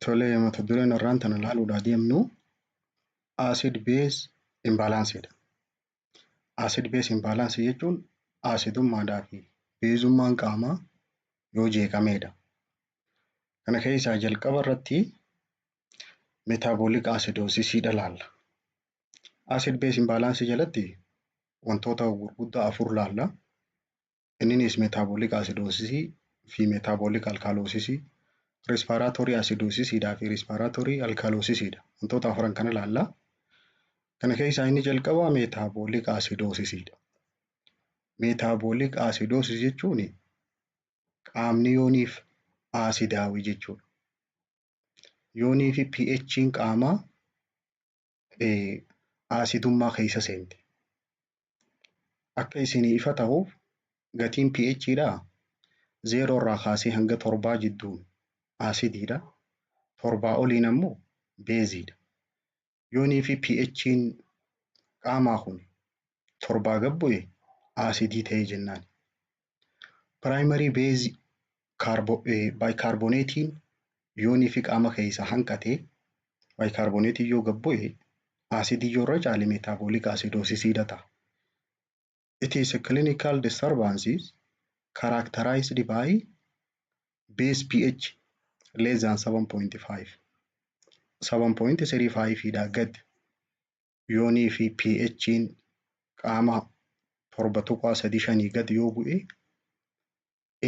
Tole mata dureen irraan tana ilaaluudhaa deemnu acid base imbalance dha. Acid base imbalance jechuun asidummaadhaa fi beezummaan qaamaa yoo jeeqamedha. Kana keessaa jalqaba irratti metabolic acidosis ilaalla. Acid base imbalance jalatti wantoota gurguddaa 4 ilaalla. Inninis metabolic acidosis fi metabolic alkalosis, respiratory acidosis fi respiratory alkalosis dha. Wantoota 4 kana ilaalla. Kana keessaa inni jalqaba metabolic acidosis dha. Metabolic acidosis jechuun qaamni yooniif aasidaawii jechuudha. Yoonii fi pH'n qaamaa aasidummaa keessa seente. Akka isinii ifa ta'uuf gatiin pH'dhaa 0 irraa kaasee hanga 7 jidduun aasidiidha. 7 oliin ammoo beeziidha. Yoonii fi pH'n qaamaa kun 7 gad bu'e aasidii ta'ee jennaan. Primary base bicarbonate yoonii fi qaama keessaa hanqatee bicarbonate yoo gad bu'e aasidii yoo irra caale metabolic acidosis ta'a. It is a clinical disturbances characterized by base pH less than 7.5. 7.35 dhaa gad yoonii fi pH'n qaama 7.35 gad yoo bu'e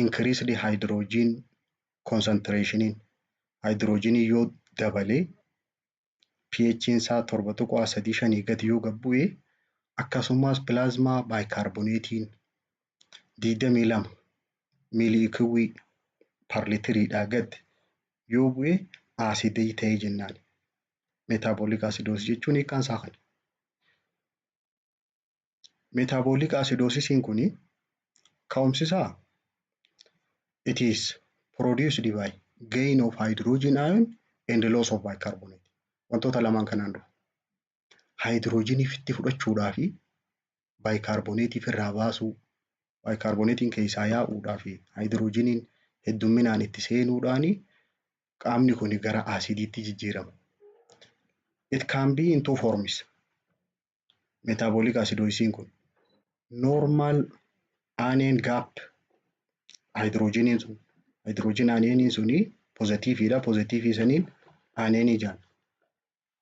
increased hydrogen concentration hydrogen yoo dabale pH'n isaa 7.35 gad yoo gad bu'e akkasumas plasma bicarbonate 22 miiliikiwii per litiriidhaa gad yoo bu'e aasidii ta'ee jennaan. Metabolic acidosis jechuun hiikkaan isaa kana. Metabolic acidosiin kun ka'umsisaa it is produced by gain of hydrogen ion and loss of bicarbonate. Wantoota lamaan kanaan dura. Hydrogenii itti fudhachuudhaa fi bicarbonate irraa baasuu, bicarbonatein keessaa yaa'uudhaa fi hydrogeniin heddumminaan itti seenuudhaan qaamni kun gara aasidiitti jijjiirama. It can be in two forms. Metabolic acidosiin kun normal anion gap hydrogeniin sun hydrogen anioniin suni positiiviidha. Positiivii saniin anionii jaan.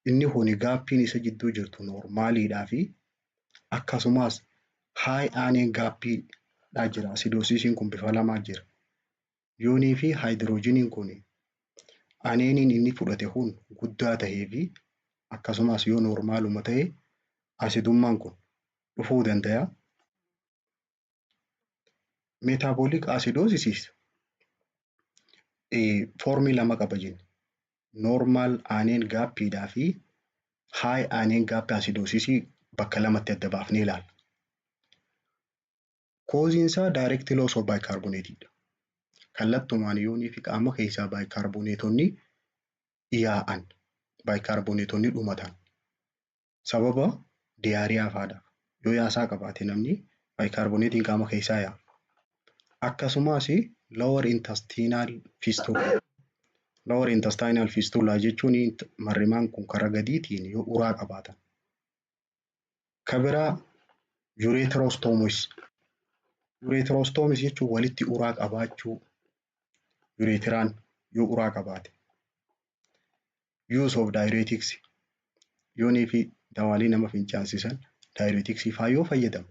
Inni kun gaappiin isa jidduu jirtu normaaliidhaa fi akkasumas high anion gaappiidhaa jira. Acidosiin kun bifa lamaa jira. Yoonii fi hydrogeniin kun anioniin inni fudhate kun guddaa ta'ee fi akkasumas yoo normaaluma ta'e asidummaan kun dhufuu danda'a. Metabolic acidosis foormii lama qaba jenna. Normal anion gaappiidhaa fi high anion gaappii acidosis bakka lamatti adda baafnee ilaalla. Koziin isaa direct loss of bicarbonate dha. Kallattumaan yoonii fi qaama keessaa bicarbonatonni yaa'an, bicarbonatonni dhumatan. Sababa diyaariyaa fa'aadhaaf yoo yaasaa qabaate namni bicarbonatein qaama keessaa yaa'a. Akkasumas lower intestinal fistula. Lower intestinal fistula jechuun marrimaan kun karaa gadiitiin yoo uraa qabaatan. Kabiraa urethrostomus. Urethrostomus jechuun walitti uraa qabaachuu. Urethiraan yoo uraa qabaate. Use of diuretics. Yoonii fi dawaalee nama fincaansisan diuretics fa'aa yoo fayyadamu.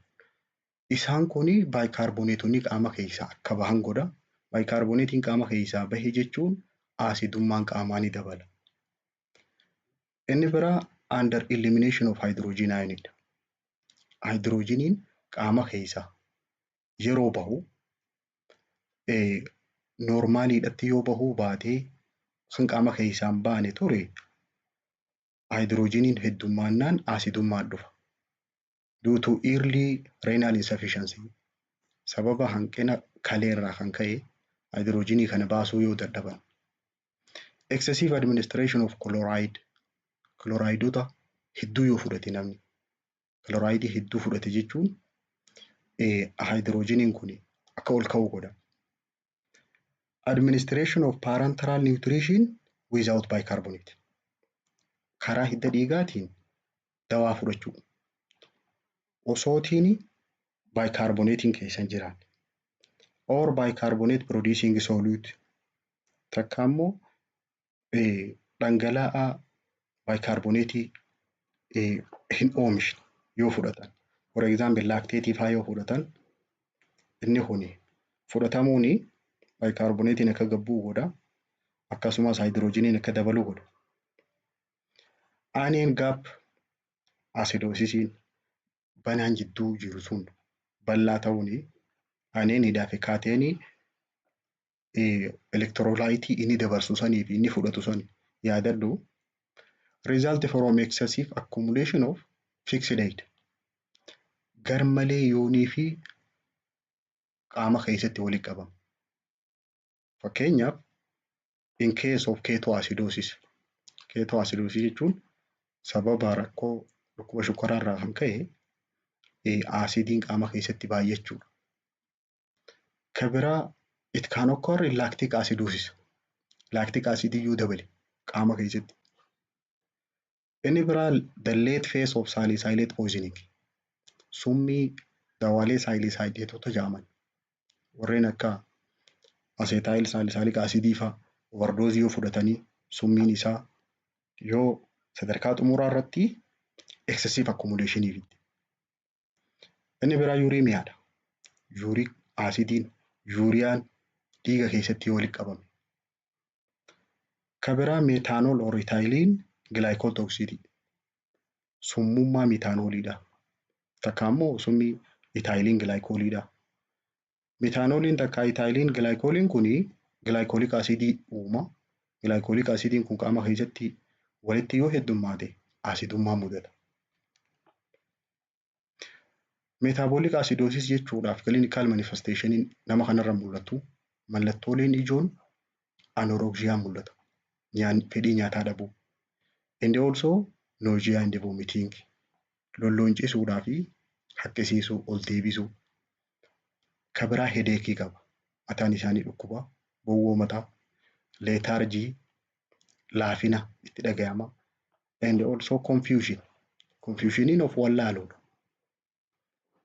Isaan kun bicarbonatonni qaama keessaa akka bahan godha. Bicarbonatein qaama keessaa bahe jechuun aasidummaan qaamaa ni dabala. Inni biraa under elimination of hydrogen ion dha. Hydrogeniin qaama keessaa yeroo bahu normaaliidhatti yoo bahuu baatee kan qaama keessaa hin baane ture hydrogeniin heddummaannaan aasidummaan dhufa. Due to early renal insufficiency. Sababa hanqina kaleerraa kan ka'e hydrogenii kana baasuu yoo dadhaban. Excessive administration of chloride. Chlorideota hedduu yoo fudhate namni. Chloride hedduu fudhate jechuun hydrogeniin kun akka ol ka'u godha. Administration of parenteral nutrition without bicarbonate. Karaa hidda dhiigaatiin dawaa fudhachuu. Osootiin bicarbonatein keessa hin jiraan. Or bicarbonate producing solute. Takka immoo dhangala'aa bicarbonate hin oomishne yoo fudhatan. For example lactate faa yoo fudhatan inni kuni fudhatamuun bicarbonatein akka gabbuu godha. Akkasumas hydrogeniin akka dabaluu godha. Anion gap acidosisiin banaan jidduu jiru sun bal'aa ta'uun aniinidhaa fi kaateenii elektiroolaayitii inni dabarsu sanii fi inni fudhatu sani yaadadhu. Result from excessive accumulation of fixed aid. Garmalee yoonii fi qaama keessatti walitti qabama. Fakkeenyaaf in case of ketoacidosis. Ketoacidosis jechuun sababa rakkoo dhukkuba shukkaaraarraa kan ka'e aasidiin qaama keessatti baay'achuudha. Kan biraa it can occur in lactic acidosis. Lactic acid iyyuu dabale qaama keessatti. Inni biraa the late phase of salicylate poisoning. Summii dawaalee saalisaayiletoota jedhaman warreen akka acetyl salicylic acidii faa overdoosii yoo fudhatanii summiin isaa yoo sadarkaa xumuraa irratti excessive accumulationiif. Inni biraa yuuriimiyaadha. Yuuriik aasidiin yuuriyaan dhiiga keessatti yoo walitti qabame. Kan biraa meetaanool or ethylene glycol toxicity. Summummaa meetaanooliidha. Takka immoo summii ethylene glycoliidha. Meetaanooliin takka ethylene glycoliin kuni glycolic acidii uuma. Glycolic acidiin kun qaama keessatti walitti yoo heddummaate asidummaa mudata. Metabolic acidosis jechuudhaaf clinical manifestationin nama kanarra mul'atu mallattooleen ijoon anorexia mul'ata. Fedhii nyaataa dhabuu. And also nausea and vomiting. Lolloonchisuudhaa fi haqqisiisuu ol deebisuu. Kan biraa hedeekii qaba. Mataan isaanii dhukkuba, bowwoo mataa, lethargy, laafina itti dhagayama. And also confusion. Confusioniin of wallaaluudha.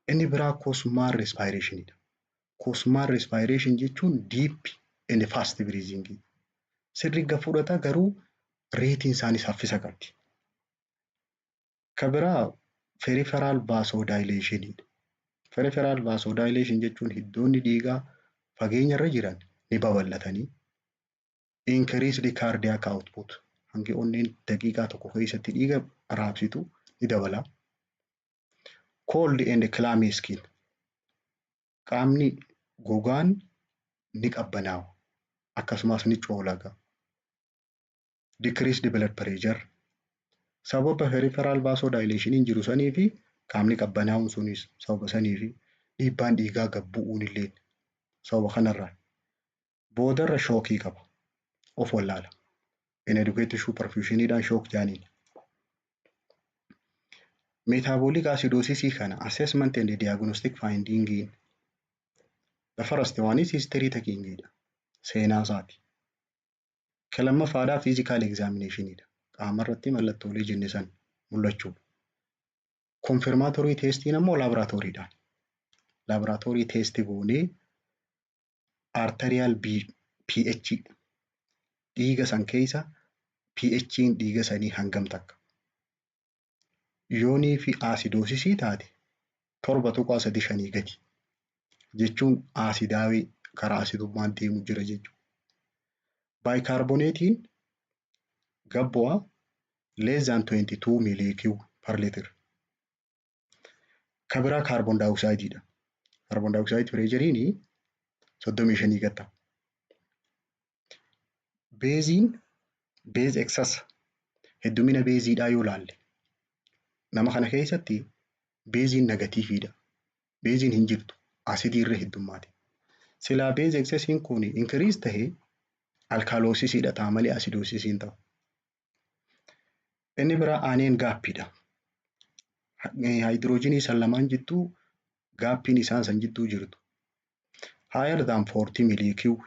Inni biraa cosmal respiration. Cosmal respiration jechuun deep and fast breathing. Sirriga fudhata garuu reetiin isaanii saffisa qabdi. Kan biraa peripheral vasodilation. Peripheral vasodilation jechuun hiddoonni dhiigaa fageenya irra jiran ni babal'atanii. Increased cardiac output. Hangi onneen daqiiqaa tokko keessatti dhiiga raabsitu ni dabala. Cold and clammy skin. Qaamni gogaan ni qabbanaawa. Akkasumas ni coolaga. Decreased blood pressure. Sababa peripheral vasodilationiin jiru sanii fi qaamni qabbanaa'uun sunis sababa sanii fi dhiibbaan dhiigaa gad bu'uun illee sababa kanarraa. Boodarra shookii qaba. Of wallaala. Inadequate superfusioniidhaan shook jaaniin. Metabolic acidosis kana assessment and diagnostic finding. The first one is history taking. Seenaa isaati. Kan lammaffaadhaa physical examination. Qaama irratti mallattoolee jenne san mul'achuudha. Confirmatory testiin ammoo laboratoriidhaan. Laboratory test goonee arterial pH dhiiga san keessa pH'n dhiiga sanii hangam takka. Yoonii fi acidosisii taate 7.35 gadi. Jechuun asidaawii karaa asidummaan deemu jira jechuudha. Bicarbonatein gabbu'aa less than 22 millicurie per liter. Kan biraa carbon dioxideidha. Carbon dioxide pressuriin 35 gatta. Beeziin beez excess heddumina beeziidhaa yoo laalle nama kana keessatti beeziin negatiiviidha. Beeziin hin jirtu asidii irra heddummaate. Silaa beez excessiin kun increase tahee alkaloosisiidha ta'a malee acidosisiin ta'u. Inni biraa aaneen gaappiidha. Hydrogenii san lamaan jidduu gaappiin isaan san jidduu jirtu. Higher than 40 millicurie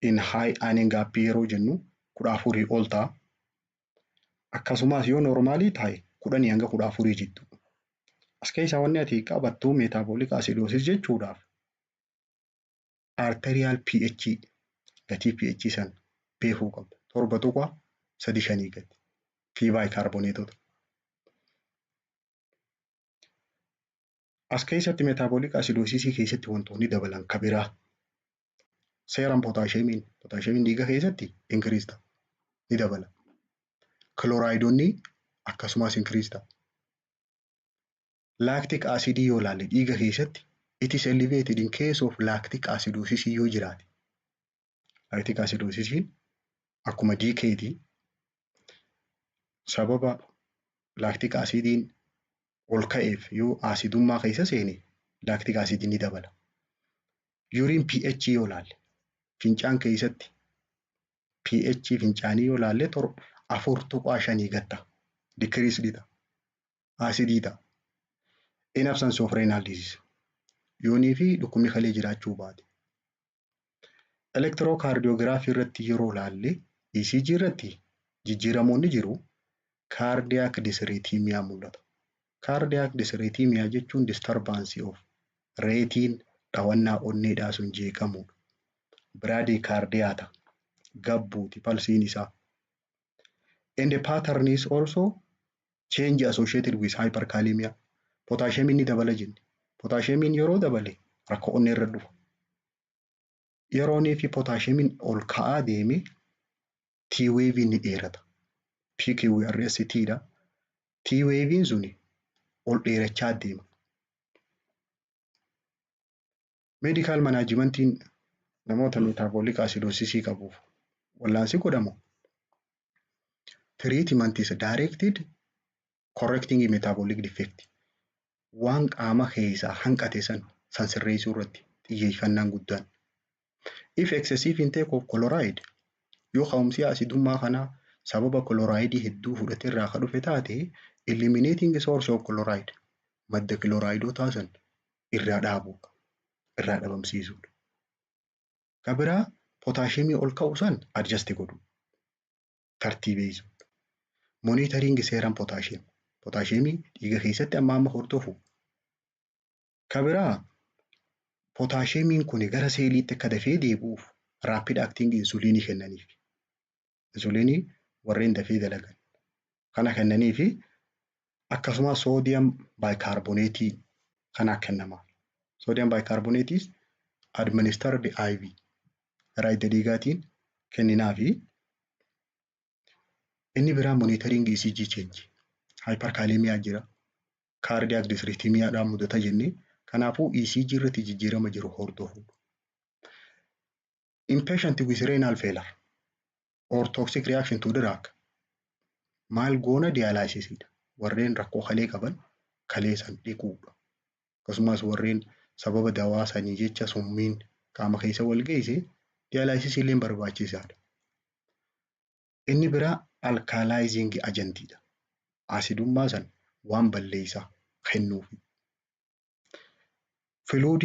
in high earning gap yeroo jennu 14 ol ta'a. Akkasumas yoo normaalii ta'e 10 hanga 14 jiddu. As keessaa wanni ati qabattu metabolic acidosis jechuudhaaf arterial pH gatii pH san beekuu qabda. 7.35 gadi fi bicarbonatota. As keessatti metabolic acidosis keessatti wantoonni dabalan kabiraa. Seeraan potaasheemiin dhiiga keessatti increase ta'a. Ni dabala. Chlorideonni akkasumas increase ta'a. Lactic acid yoo ilaalle dhiiga keessatti it is elevated in case of lactic acidosis yoo jiraate. Lactic acidosis akkuma DKT sababa lactic acidiin ol ka'eef yoo acidummaa keessa seene lactic acid ni dabala. Urine pH yoo ilaalle fincaan keessatti pH fincaanii yoo ilaalle 4.5 gatta decrease ta'a. Acidii ta'a. In absence of renal disease. Yoonii fi dhukkubni kalee jiraachuu baate. Electrocardiography irratti yeroo ilaalle ECG irratti jijjiiramoonni jiru. Cardiac dysrhythmia mul'ata. Cardiac dysrhythmia jechuun disturbance of reetiin dhawannaa onneedhaa sun jeeqamudha. Bradycardia ta'a. Gabbuuti palsiin isaa. And the pattern is also change associated with hyperkalemia. Potaasheemiin ni dabala jenne. Potaasheemiin yeroo dabale rakkoo onnee irra dhufa. Yeroonii fi potaasheemiin ol ka'aa deeme T-wavein ni dheerata. PQRST dha. T-wavein suni ol dheerachaa deema. Medical managementiin namoota metabolic acidosis qabuuf wallaansi godhamu. Treatment is directed correcting metabolic defect. Waan qaama keessaa hanqate san sirreessuu irratti xiyyeeffannaan guddaan. If excessive intake of chloride yoo ka'umsi acidummaa kanaa sababa chloride hedduu fudhate irraa kan dhufe taate eliminating source of chloride madda chlorideotaa san irraa dhaabuudha. Irraa dhabamsiisuudha. Kabiraa potaasheemii ol ka'u san adjust godhu. Tartiibeessuudha. Monitoring seeraan potaasheemii. Potaasheemii dhiiga keessatti amma hordofu. Kabiraa potaasheemiin kun gara seeliitti akka dafee deebi'uuf rapid acting insulinii kennaniif. Insulinii warreen dafee dalagan. Kana kennaniifi akkasumas sodium bicarbonate kana kennama. Sodium bicarbonate is administered IV. Gara hidda dhiigaatiin kenninaafi. Inni biraa monitoring ECG change. Hyperkalemia jira. Cardiac dysrhythmia dhaan mudata jennee. Kanaafuu ECG irratti jijjiirama jiru hordofu. In patient with renal failure or toxic reaction to drug maal goona dialysis dha. Warreen rakkoo kalee qaban kalee san dhiquudha. Akkasumas warreen sababa dawaa sanii jecha summiin qaama keessa wal geesse dialysis illee barbaachisaadha. Inni biraa alkalizing agentidha. Acidummaa san waan balleessaa kennuufi. Fluid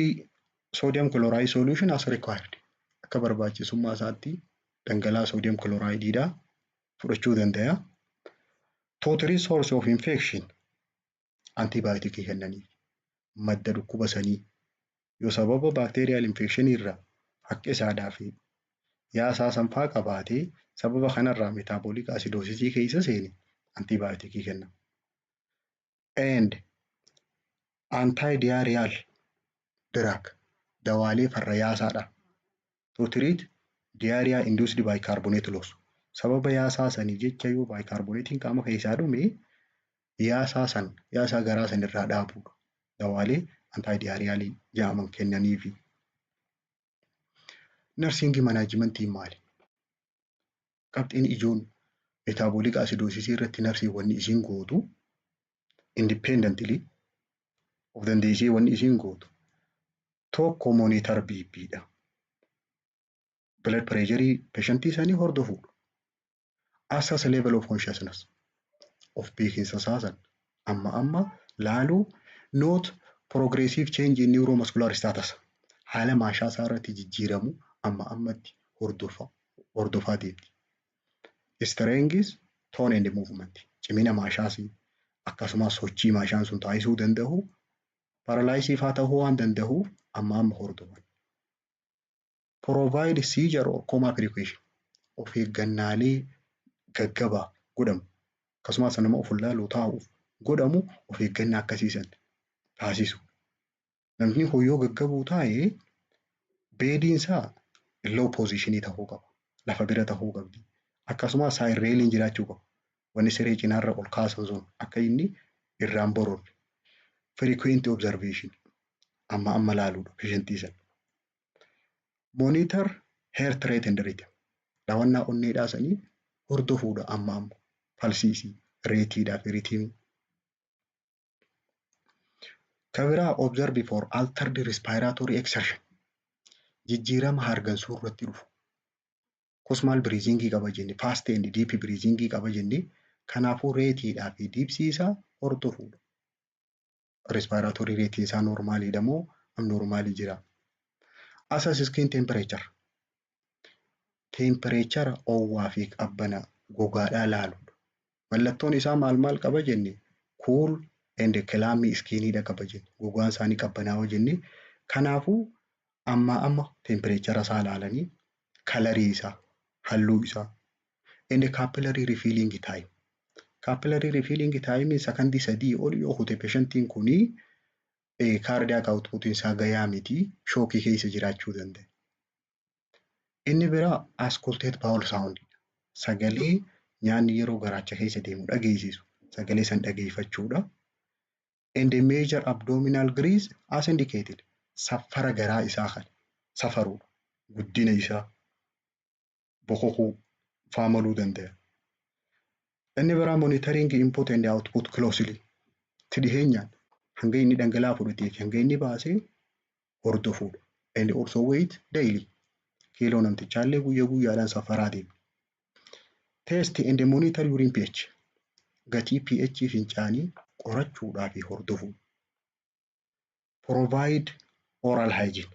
sodium chloride solution as required. Akka barbaachisummaa isaatti dhangala'aa sodium chloride dha fudhachuu danda'a. To treat source of infection antibiotic kennaniif. Madda dhukkuba sanii yoo sababa bacterial infection irraa haqqi isaadhaa fi yaasaa sanfaa qabaatee sababa kanarraa metabolic acidosis keessa seene antibiotic kenna. And antidiarrheal drug dawaalee farra yaasaadha. To treat diarrhea induced by carbonate loss. Sababa yaasaa sanii jecha yoo bicarbonatein qaama keessaa dhume yaasaa garaa san irraa dhaabuudha. Dawaalee antidiarrheal jedhaman kennaniifi. Nursing managementiin maali? Qabxiin ijoon metabolic acidosis irratti narsii wanni isiin gootu independently of dandeessee wanni isiin gootu tokko monitor BP dha. Blood pressure patientii isaanii hordofuudha. Assess level of consciousness of beekumsa isaasan amma laaluu note progressive change in neuromuscular status. Haala maashaa isaa irratti jijjiiramu ammatti hordofaa deemti. Strength, tone and movement. Cimina maashaas akkasumas sochii maashaan sun taasisuu danda'u paralaayisiif haa ta'uu waan danda'uuf amma hordofan. Provide seizure or coma application. Of eeggannaalee gaggabaa godhamu akkasumas nama of ilaaluu taa'uuf godhamu of eeggannaa akkasiisan taasisu. Namni hoyyoo gaggabuu taa'ee beediinsaa low positionii ta'uu qaba. Lafa bira ta'uu qabdi. Akkasumas side railing jiraachuu qaba. Wanni siree cinaarra ol kaasan sun akka inni irraan bororre. Frequent observation. Amma laaluudha patientii sana. Monitor heart rate and rhythm. Daawwannaa onneedhaa sanii hordofuudha amma falsiisii reetiidhaa fi riitimii. Kabiraa observe before altered respiratory exertion. Jijjiirama hargansuu irratti dhufu. Cosmal breathingii qaba jenne, fast and deep breathingii qaba jenne, kanaafuu reetiidhaa fi diipsii isaa hordofuudha. Respiratory reetiin isaa normaaliidha moo abnormaalii jira? Assess skin temperature. Temperature oowwaa fi qabbana gogaadhaa laaluudha. Mallattoon isaa maal qaba jenne? Cool and clammy skinidha qaba jenne. Gogaan isaanii qabbanaa'oo jenne. Kanaafuu amma temperature isaa laalanii kalarii isaa, halluu isaa, and capillary refilling time. Capillary refilling time sakandii 3 ol yoo hute patientiin kunii cardiac output isaa gayaa miti shookii keessa jiraachuu danda'a. Inni biraa auscultate bowel sound. Sagalee nyaanni yeroo garaacha keessa deemu dhageessisu. Sagalee san dhageeffachuudha. And measure abdominal grease as indicated. Safara garaa isaa kan safaruudha. Guddina isaa bokokuu faamaluu danda'a. Inni biraa monitoring input and output closely. Tidhiheenyaan hanga inni dhangala'aa fudhatee fi hanga inni baasee hordofuudha. And also weight daily. Kiiloo namtichaallee guyyaadhaan safaraa deema. Test and monitor urine pH. Gatii pH fincaanii qorachuudhaa fi hordofuu. Provide oral hygiene.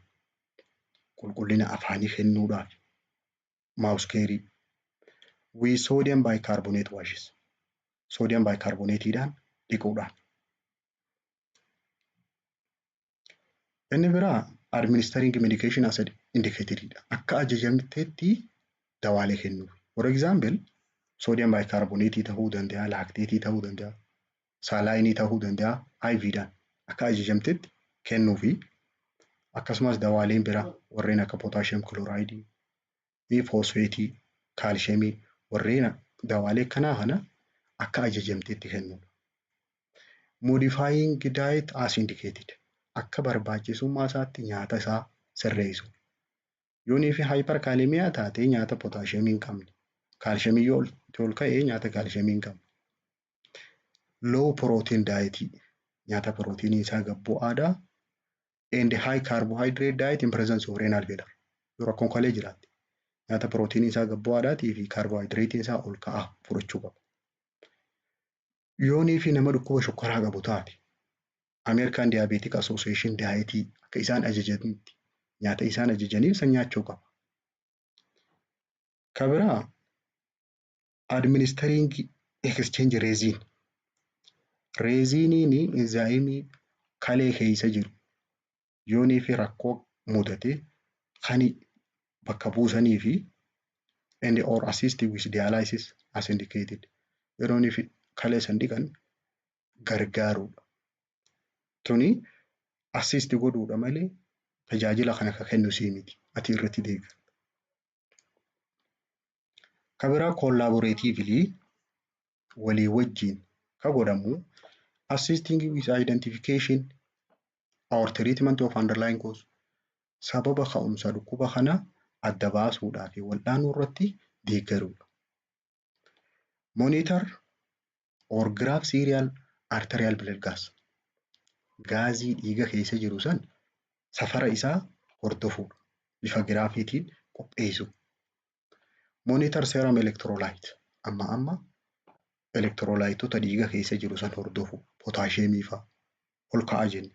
Qulqullina afaanii kennuudhaaf. Mouth care. With sodium bicarbonate washes. Sodium bicarbonateidhaan dhiquudhaan. Inni biraa administering medication as indicated. Akka ajajamteetti dawaalee kennuuf. For example, sodium bicarbonate ta'uu danda'a, lactate ta'uu danda'a, saline ta'uu danda'a, IV'dhaan akka ajajamteetti kennuufi akkasumas dawaaleen biraa warreen akka potassium chloride, phosphate, calcium warreen dawaalee kana akka ajajamteetti kennuudha. Modifying diet as indicated. Akka barbaachisummaa isaatti nyaata isaa sirreessu. Yoonii fi hyperkalemiyaa taatee nyaata potaasiyeemii hin qabne. Kaalsiyemii yoo ol ka'ee nyaata kaalsiyemii hin qabne. Low protein diet. Nyaata proteinii isaa gabbu'aadha. And high carbohydrate diet in presence of renal failure. Yoo rakkoon kalee jiraatti. Nyaata proteinii isaa gabbu'aadhaatii fi carbohydrate isaa ol ka'aa fudhachuu qaba. Yoonii fi nama dhukkuba shukkaraa qabu taate. American Diabetic Association daayitii akka isaan ajajanitti nyaata isaan ajajaniif san nyaachuu qaba. Kabiraa administering exchange resin. Resiniin enzaayimii kalee keessa jiru yoonii fi rakkoo mudate kan bakka buusanii fi and or assist with dialysis as indicated. Yeroonii fi kalee san dhiqan gargaaruudha. Tuni assist godhuudha malee tajaajila kana akka kennu sii miti. Ati irratti deeggarta. Kabiraa collaboratively walii wajjin ka godhamu assisting with identification or treatment of underlying cause. Sababa ka'umsa dhukkuba kana adda baasuudhaa fi wal'aanuu irratti deeggaruudha. Monitor or graph serial arterial blood gas. Gaazii dhiiga keessa jiru san safara isaa hordofuudha. Bifa giraafiitiin qopheessu. Monitor serum electrolyte. Amma electrolytota dhiiga keessa jiru san hordofu. Potaasiyeemii fa'aa ol ka'aa jenne.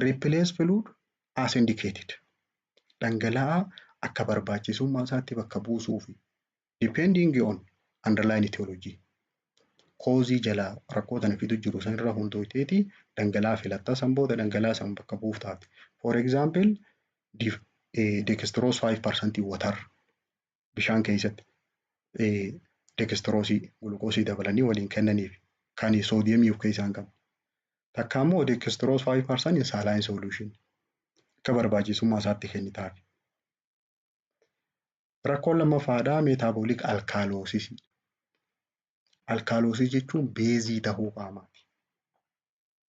Replace fluid as indicated. Dhangala'aa akka barbaachisummaa isaatti bakka buusuu fi depending on underlying etiology koozii jalaa rakkoo tana fidu jiru sanirra hundoofteeti dhangala'aa filatta san booda dhangala'aa san bakka buuftaati. For example, dextrose 5% water bishaan keessatti dextrosii gulukoosii dabalanii waliin kennaniif kan soodiyemii of keessaa hin qabne. Takka immoo dextrose 5% saline solution akka barbaachisummaa isaatti kennitaaf. Rakkoon lammaffaadhaa metabolic alkalosis. Alkalosis jechuun beezii tahuu qaamaati.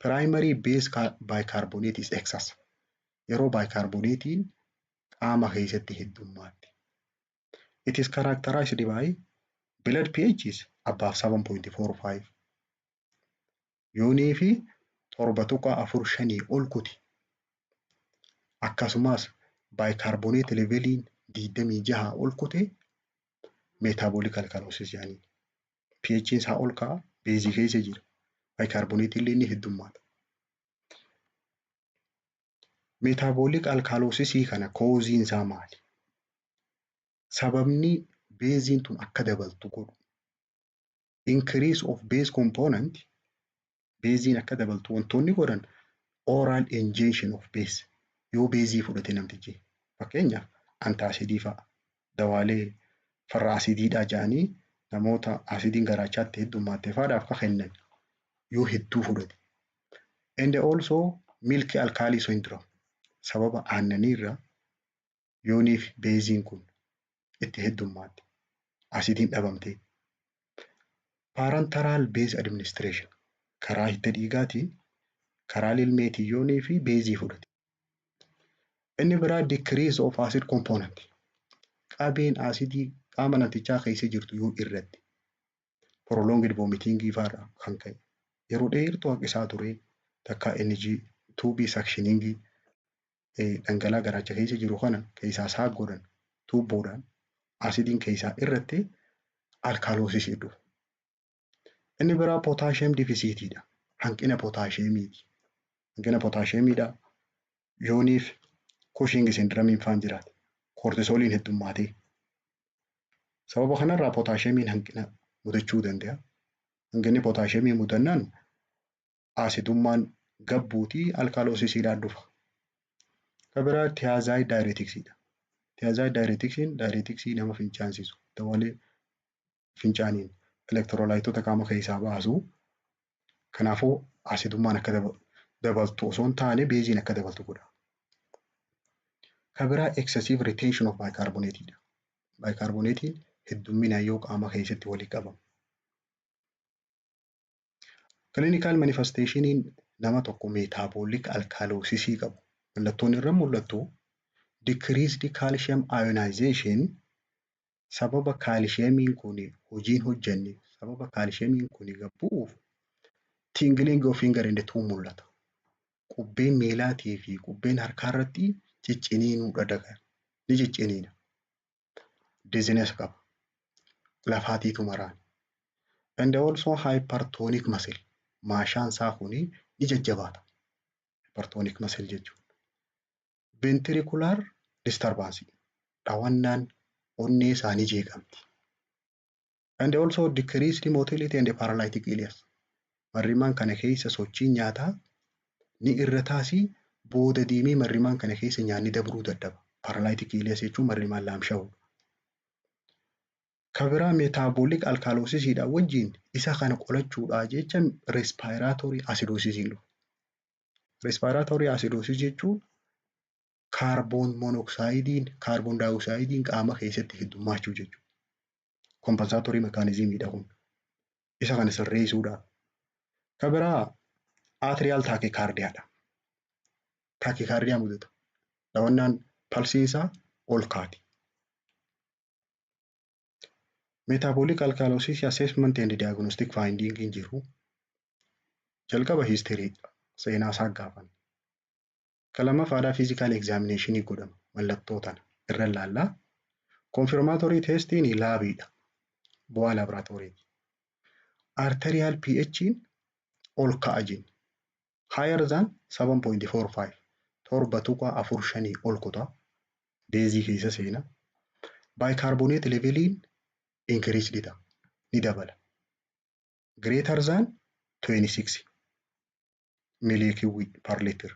Primary base bicarbonate is excess. Yeroo bicarbonatein qaama keessatti heddummaatti. It is characterized by blood pH is above 7.45. Yoonii fi 7.45 ol kuti. Akkasumas bicarbonate leveliin 26 ol kute metabolic alkalosis jedhanii. pH isaa ol ka'a, beezii keessa jira. Bicarbonate illee ni heddummaata. Metabolic alkalosis kana kooziin isaa maali? Sababni beeziin tun akka dabaltu godhu. Increase of base component, beeziin akka dabaltu wantoonni godhan oral ingestion of base. Yoo beezii fudhate namtichi. Fakkeenyaaf antaasidii fa'a. Dawaalee farra asidiidhaa jedhanii namoota asidiin garaachaatti heddummaate fa'aadhaaf kan kennan yoo hedduu fudhate. And also milk alkali syndrome sababa aannaniirra yooniif beeziin kun itti heddummaate asidiin dhabamte. Parenteral base administration karaa hidda dhiigaatiin karaa ilmeetiin yoonii fi beezii fudhate. Inni biraa decrease of acid component qabeen asidii qaama namtichaa keessa jirtu yoo irratti prolonged vomiting fa'aadha kan ka'e. Yeroo dheertuu haqqisaa ture takka energy tuubii suctioning dhangala'aa garaacha keessa jiru kana keessaa saaq godhan tuubboodhaan asidiin keessaa irratti alkalosis jedhu. Inni biraa potassium deficitidha. Hanqina potassiumiiti. Hanqina potassiumiidha. Yooniif Cushing syndrome faan jiraate. Kortisooliin heddummaatee. Sababa kanarraa potassiumiin hanqina mudachuu danda'a. Hanqinni potassiumii mudannaan asidummaan gabbuutii alkalosisiidhaan dhufa. Kan biraa thiazide diureticsdha. Thiazide diureticsii nama fincaansisu. Dawaalee fincaaniin elektiroolaayitoota qaama keessaa baasu. Kanaafuu asidummaan akka dabaltu osoo hin taane beeziin akka dabaltu godha. Kan biraa excessive retention of bicarbonateidha. Bicarbonatein heddumminaan yoo qaama keessatti walii qabama. Clinical manifestationiin nama tokko metabolic alkalosis qabu. Mallattoon irra mul'attu decreased calcium ionization sababa kaalshiyeemiin kun hojiin hojjenne sababa kaalshiyeemiin kun gabbu'uuf tingling of finger and thumb mul'ata. Qubbeen miilaatii fi qubbeen harkaa irratti cicciniinuudha daga. Ni cicciniina. Dizziness qaba. Lafaatiitu maraan. And also hypertonic muscle. Maashaan isaa kuni ni jajjabaata. Hypertonic muscle jechuudha. Ventricular disturbance. Dhawannaan onnee isaanii jeeqamti. And also decreased motility and paralytic ileus. Marrimaan kana keessa sochiin nyaataa ni irrataasi booda deemee marrimaan kana keessa nyaanni dabruu dadhaba. Paralytic ileus jechuun marrimaan laamsha'u. Kan biraa metabolic alkalosisiidhaan wajjin isa kana qolachuudhaa jecha respiratory acidosis dhufu. Respiratory acidosis jechuun kaarboon monoksaayidiin kaarboon daayoksaayidiin qaama keessatti heddummaachuu jechuudha. Compensatory mechanismidha kun. Isa kana sirreessuudhaaf. Kan biraa atrial tachycardiaadha. Tachycardia mudata. Dhawannaan palsiin isaa ol kaati. Metabolic alkalosis assessment and diagnostic finding hin jiru. Jalqaba history seenaa isaa gaafan. Kan lammaffaadhaa physical examination godhama. Mallattoo tana irra ilaallaa. Confirmatory testiin laabiidha. Bu'aa laboratooriiti. Arterial pH'n ol ka'a jenna. Higher than 7.45 7.45 ol kutaa. beezii keessa seena. Bicarbonate leveliin increased ta'a ni dabala. Greater than 26 millicurie per liter.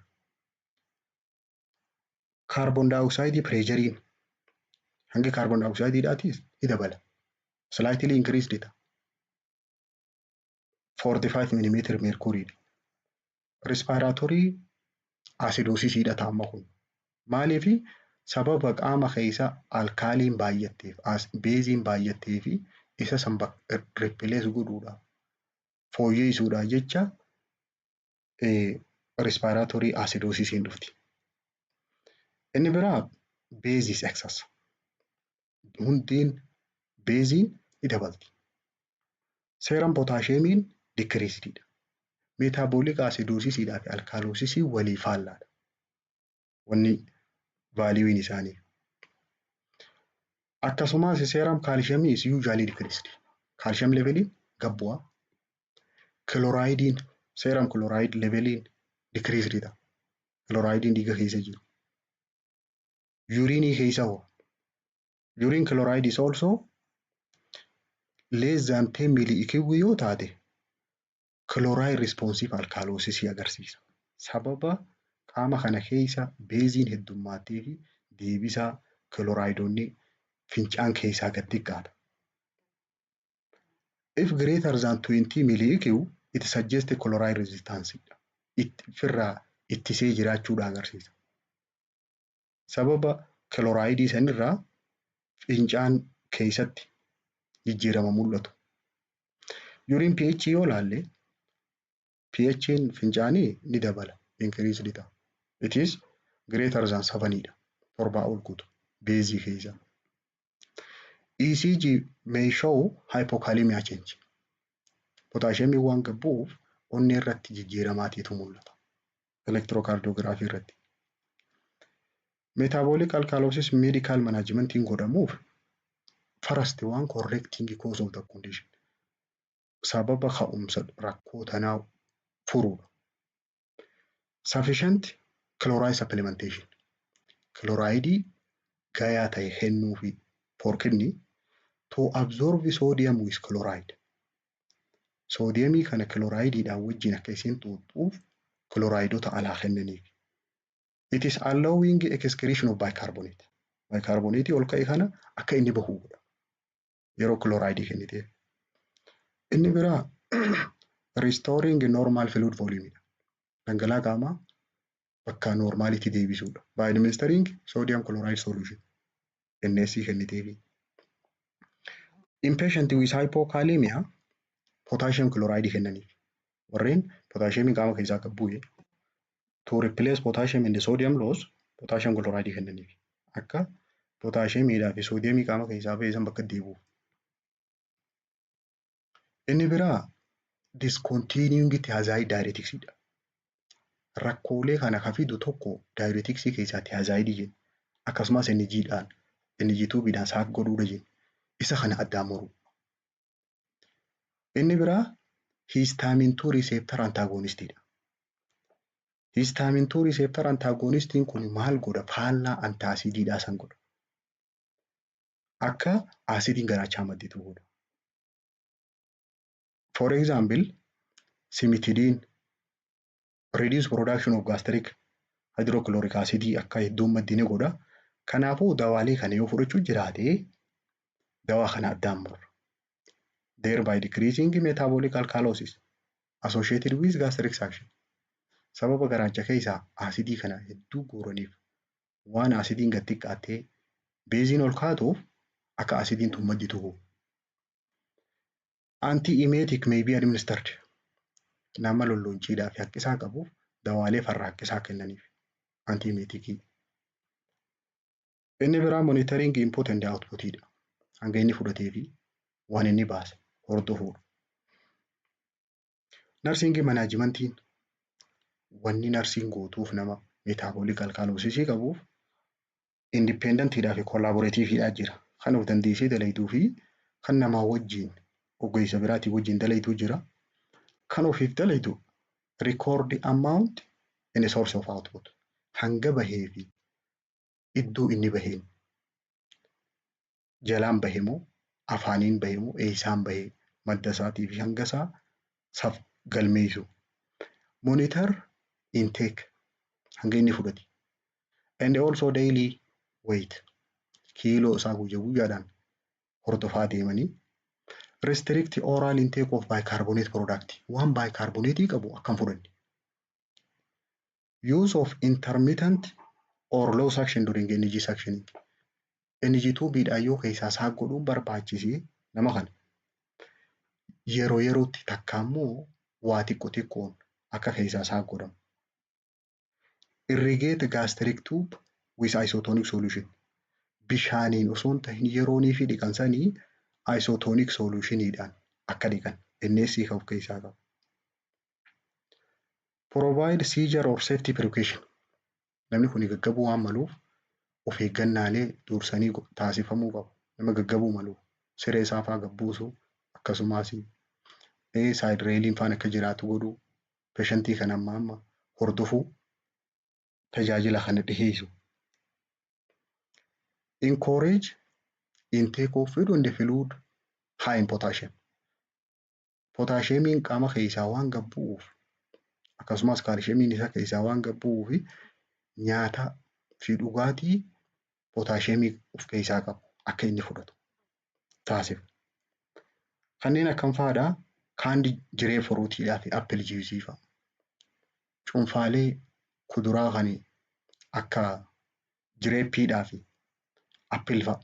Carbon dioxide pressure hanga carbon dioxide dhaatis ni dabala. Slightly increased ta'a. 45 mm mercury. Respiratory acidosis dha amma kun. Maaliif sababa qaama keessa alkaaliin baay'atteef beeziin baay'attee fi isa san replace godhuudhaaf fooyyessuudhaaf jecha respiratory acidosis dhufti. Inni biraa basis excess. Hundeen beeziin ni dabalti. Seeram potaasheemiin decreased dha. Metabolic acidosis fi alkalosis walii faallaadha. Wanni vaaliiwin isaanii. Akkasumas seeram kaalshiyeemii is usually decreased. Kaalshiyeem leveliin gad bu'a. Kiloraayidiin seeram kiloraayiid leveliin decreased dha. Kiloraayidiin dhiiga keessa jiru. Uriinii keessa hoo. Uriin chloride is also less than 10 millicurie yoo taate chloride responsive alkalosis agarsiisa. Sababa qaama kana keessa beeziin heddummaatee fi deebisaa chlorideonni fincaan keessaa gad xiqqaata. If greater than 20 millicurie it suggests chloride resistance. Ofirraa ittisee jiraachuudha agarsiisa. Sababa chloride sanirraa fincaan keessatti jijjiirama mul'atu. Uriin pH yoo laalle pH'n fincaanii ni dabala. Increased ta'a. It is greater than 7 dha. Torbaa ol guutu beezii keessa. ECG may show hypokalemia change. Potaasheemiin waan gad bu'uuf onnee irratti jijjiiramaatiitu mul'ata. Electrocardiography irratti. Metabolic alkalosis medical managementiin godhamuuf first waan correcting cause of the condition. Sababa ka'umsa rakkoo tanaa furuudha. Sufficient chloride supplementation. Chloride gayaa ta'e kennuu fi for kidney to absorb sodium with chloride. Soodiyemii kana chlorideidhaan wajjin akka isiin xuuxuuf chlorideota alaa kennaniif. It is allowing excretion of bicarbonate. Bicarbonate ol ka'e kana akka inni bahu godha. Yeroo chloride kenniteef. Inni biraa restoring normal fluid volume. Dhangala'aa qaamaa bakka normaality deebisuudha. By administering sodium chloride solution. NSC kenniteefi. In patient with hypokalemia potassium chloride kennaniif. Warreen potassium qaama keessaa gad bu'e to replace potassium and sodium loss potassium chloride kennaniif. Akka potassiumidhaa fi sodium qaama keessaa ba'e san bakka deebi'uuf. Inni biraa discontinuing thiazide diuretics dha. Rakkoolee kana ka fidu tokko diuretics keessaa thiazide jenna. Akkasumas NG-dhaan NG2-bidhaan saak godhuudha jenna. Isa kana addaan muru. Inni biraa histamine 2 receptor antagonist dha. Histamine 2 receptor antagonistiin kun maal godha? Faallaa antaasididhaa san godha. Akka asidiin garaachaa madditu godha. For example, cimetidine reduce production of gastric hydrochloric acid akka hedduun maddine godha. Kanaafuu dawaalee kana yoo fudhachuu jiraate dawaa kana addaan murra. Thereby decreasing metabolic alkalosis associated with gastric suction. Sababa garaacha keessaa asidii kana hedduu guuraniif waan asidiin gad xiqqaattee beeziin ol kaatuuf akka asidiin tun madditu godha. Antiemetic may be administered. Nama lollonchiidhaa fi haqqisaa qabuuf dawaalee farra haqqisaa kennaniif. Antiemeticii. Inni biraa monitoring input and outputidha. Hanga inni fudhatee fi waan inni baase hordofuudha. Nursing managementiin wanni narsiin gootuuf nama metabolic alkalosis qabuuf independentidhaa fi collaborativeidhaa jira. Kan of dandeessee dalaytuu fi kan namaa wajjin ogeessa biraatii wajjin dalaytuu jira. Kan ofiif dalaytu record amount and source of output. Hanga bahee fi iddoo inni baheen jalaan bahe moo afaaniin bahe moo eessaan bahe madda isaatii fi hanga isaa galmeessu. Monitor intake hanga inni fudhate. And also daily weight kiiloo isaa guyyaadhaan hordofaa deemanii. Restrict oral intake of bicarbonate product waan bicarbonate qabu akkam fudhanne. Use of intermittent or low suction during energy suctioning. NG2 bidhaan yoo keessaa isaa godhuun barbaachisee nama kana. Yeroo yerootti takka immoo waa xiqqoon akka keessaa isaa godhamu. Irrigate gastric tube with isotonic solution. Bishaaniin osoo hin tahin yeroonii fi dhiqansanii isotonic solutioniidhaan akka dhiqan NSC of keessaa qabu. Provide seizure or safety precaution. Namni kun gaggabuu waan maluuf of eeggannaalee dursanii taasifamuu qabu. Nama gaggabuu maluuf siree isaa fa'aa gabbuusuu akkasumas side railiin faan akka jiraatu godhuu patientii kan amma hordofuu tajaajila kana dhiheessu. Encourage intake of food and fluid high in potassium. Potassiumiin qaama keessaa waan gabbu'uuf akkasumas kaalshiyeemiin isa keessaa waan gabbu'uuf nyaata fi dhugaatii potassiumii of keessaa qabu akka inni fudhatu taasisa. Kanneen akkam fa'aadhaa kaandi jiree furuutiidhaa fi appil juusii fa'a. Cuunfaalee kuduraa kan akka jireeppiidhaa fi appil fa'a.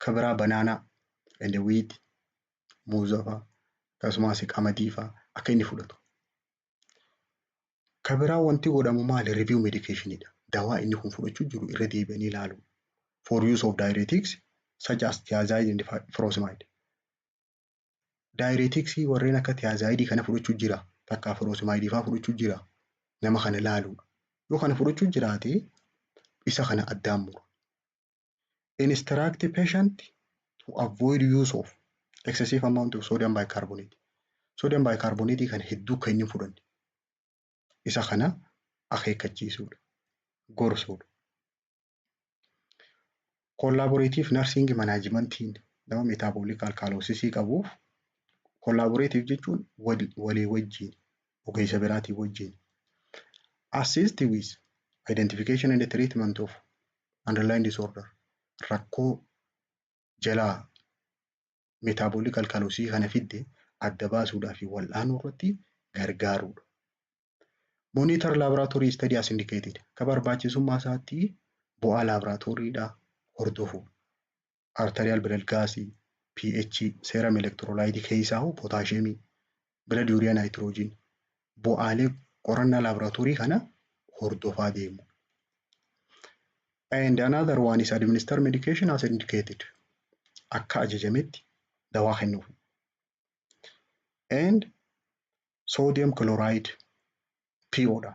Kabiraa banaanaa, wheat, muuza fa'a akkasumas qamadii fa'a akka inni fudhatu. Kabiraa wanti godhamu maali? Review medicationidha. Dawaa inni kun fudhachuu jiru irra deebi'anii ilaalu. For use of diuretics such as thiazide and furosemide. Diuretics warreen akka thiazide kana fudhachuu jira. Takka furosemide fa'aa fudhachuu jira. Nama kana ilaalu. Yoo kana fudhachuu jiraate isa kana addaan muru. Instruct the patient to avoid use of excessive amount of sodium bicarbonate. Sodium bicarbonate kan hedduu kan inni fudhanne. Isa kana akeekkachiisuudha. Gorsuudha. Collaborative nursing managementiin nama metabolic alkalosis qabuuf collaborative jechuun walii wajjin ogeessa biraatii wajjin. Assist with identification and treatment of underlying disorder. Rakkoo jalaa metabolic alkalosis kana fidde adda baasuudhaa fi wal'aanuu irratti gargaaruudha. Monitor laboratory study as indicated. Ka barbaachisummaa isaatti bu'aa laboratoriidhaa hordofu. Arterial blood gas, pH, serum electrolyte keessaa potassium, blood urea nitrogen. Bu'aalee qorannaa laboratorii kana hordofaa deemu. And another one is administer medication as indicated. Akka ajajametti dawaa kennuuf. And sodium chloride PO dha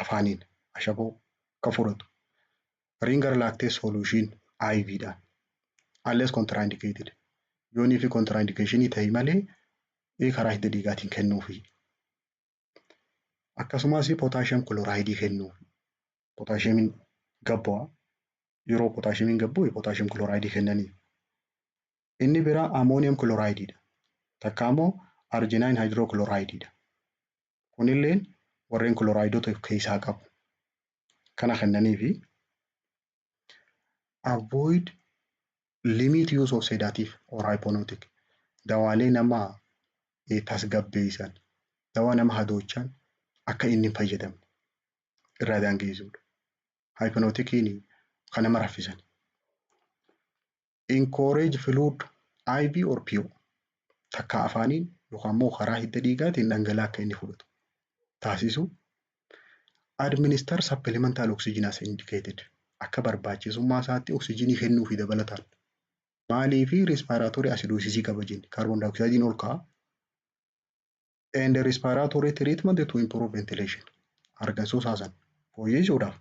afaaniin ashaboo ka fudhatu. Ringer lactate solution IV dha. Unless contraindicated. Yoonii fi contraindicationii ta'e malee karaa hidda dhiigaatiin kennuufi. Akkasumas potassium chloride kennuufi. Potassiumiin gabbu'a. Yeroo potassiumiin gabbu'e potassium chloride kennanii. Inni biraa ammonium chloride dha. Takka immoo arginine hydrochloride dha. Kunilleen warreen chlorideota keessaa qabu. Kana kennanii fi avoid limit use of sedative or hypnotic. Dawaalee nama tasgabbeessan, dawaa nama hadoochan akka inni hin fayyadamne irraa daangeessuudha. Hypnotikiin kan nama raffisan. Encourage fluid IV or PO. Takka afaaniin yookaan immoo karaa hidda dhiigaatiin dhangala'aa akka inni fudhatu taasisu. Administer supplemental oxygen as indicated. Akka barbaachisummaa isaatti oksijiinii kennuu fi dabalataan. Maalii fi respiratory acidosis qaba jenni. Carbon dioxide ol ka'a. And respiratory treatment to improve ventilation. Argansuu saasan fooyyessuudhaaf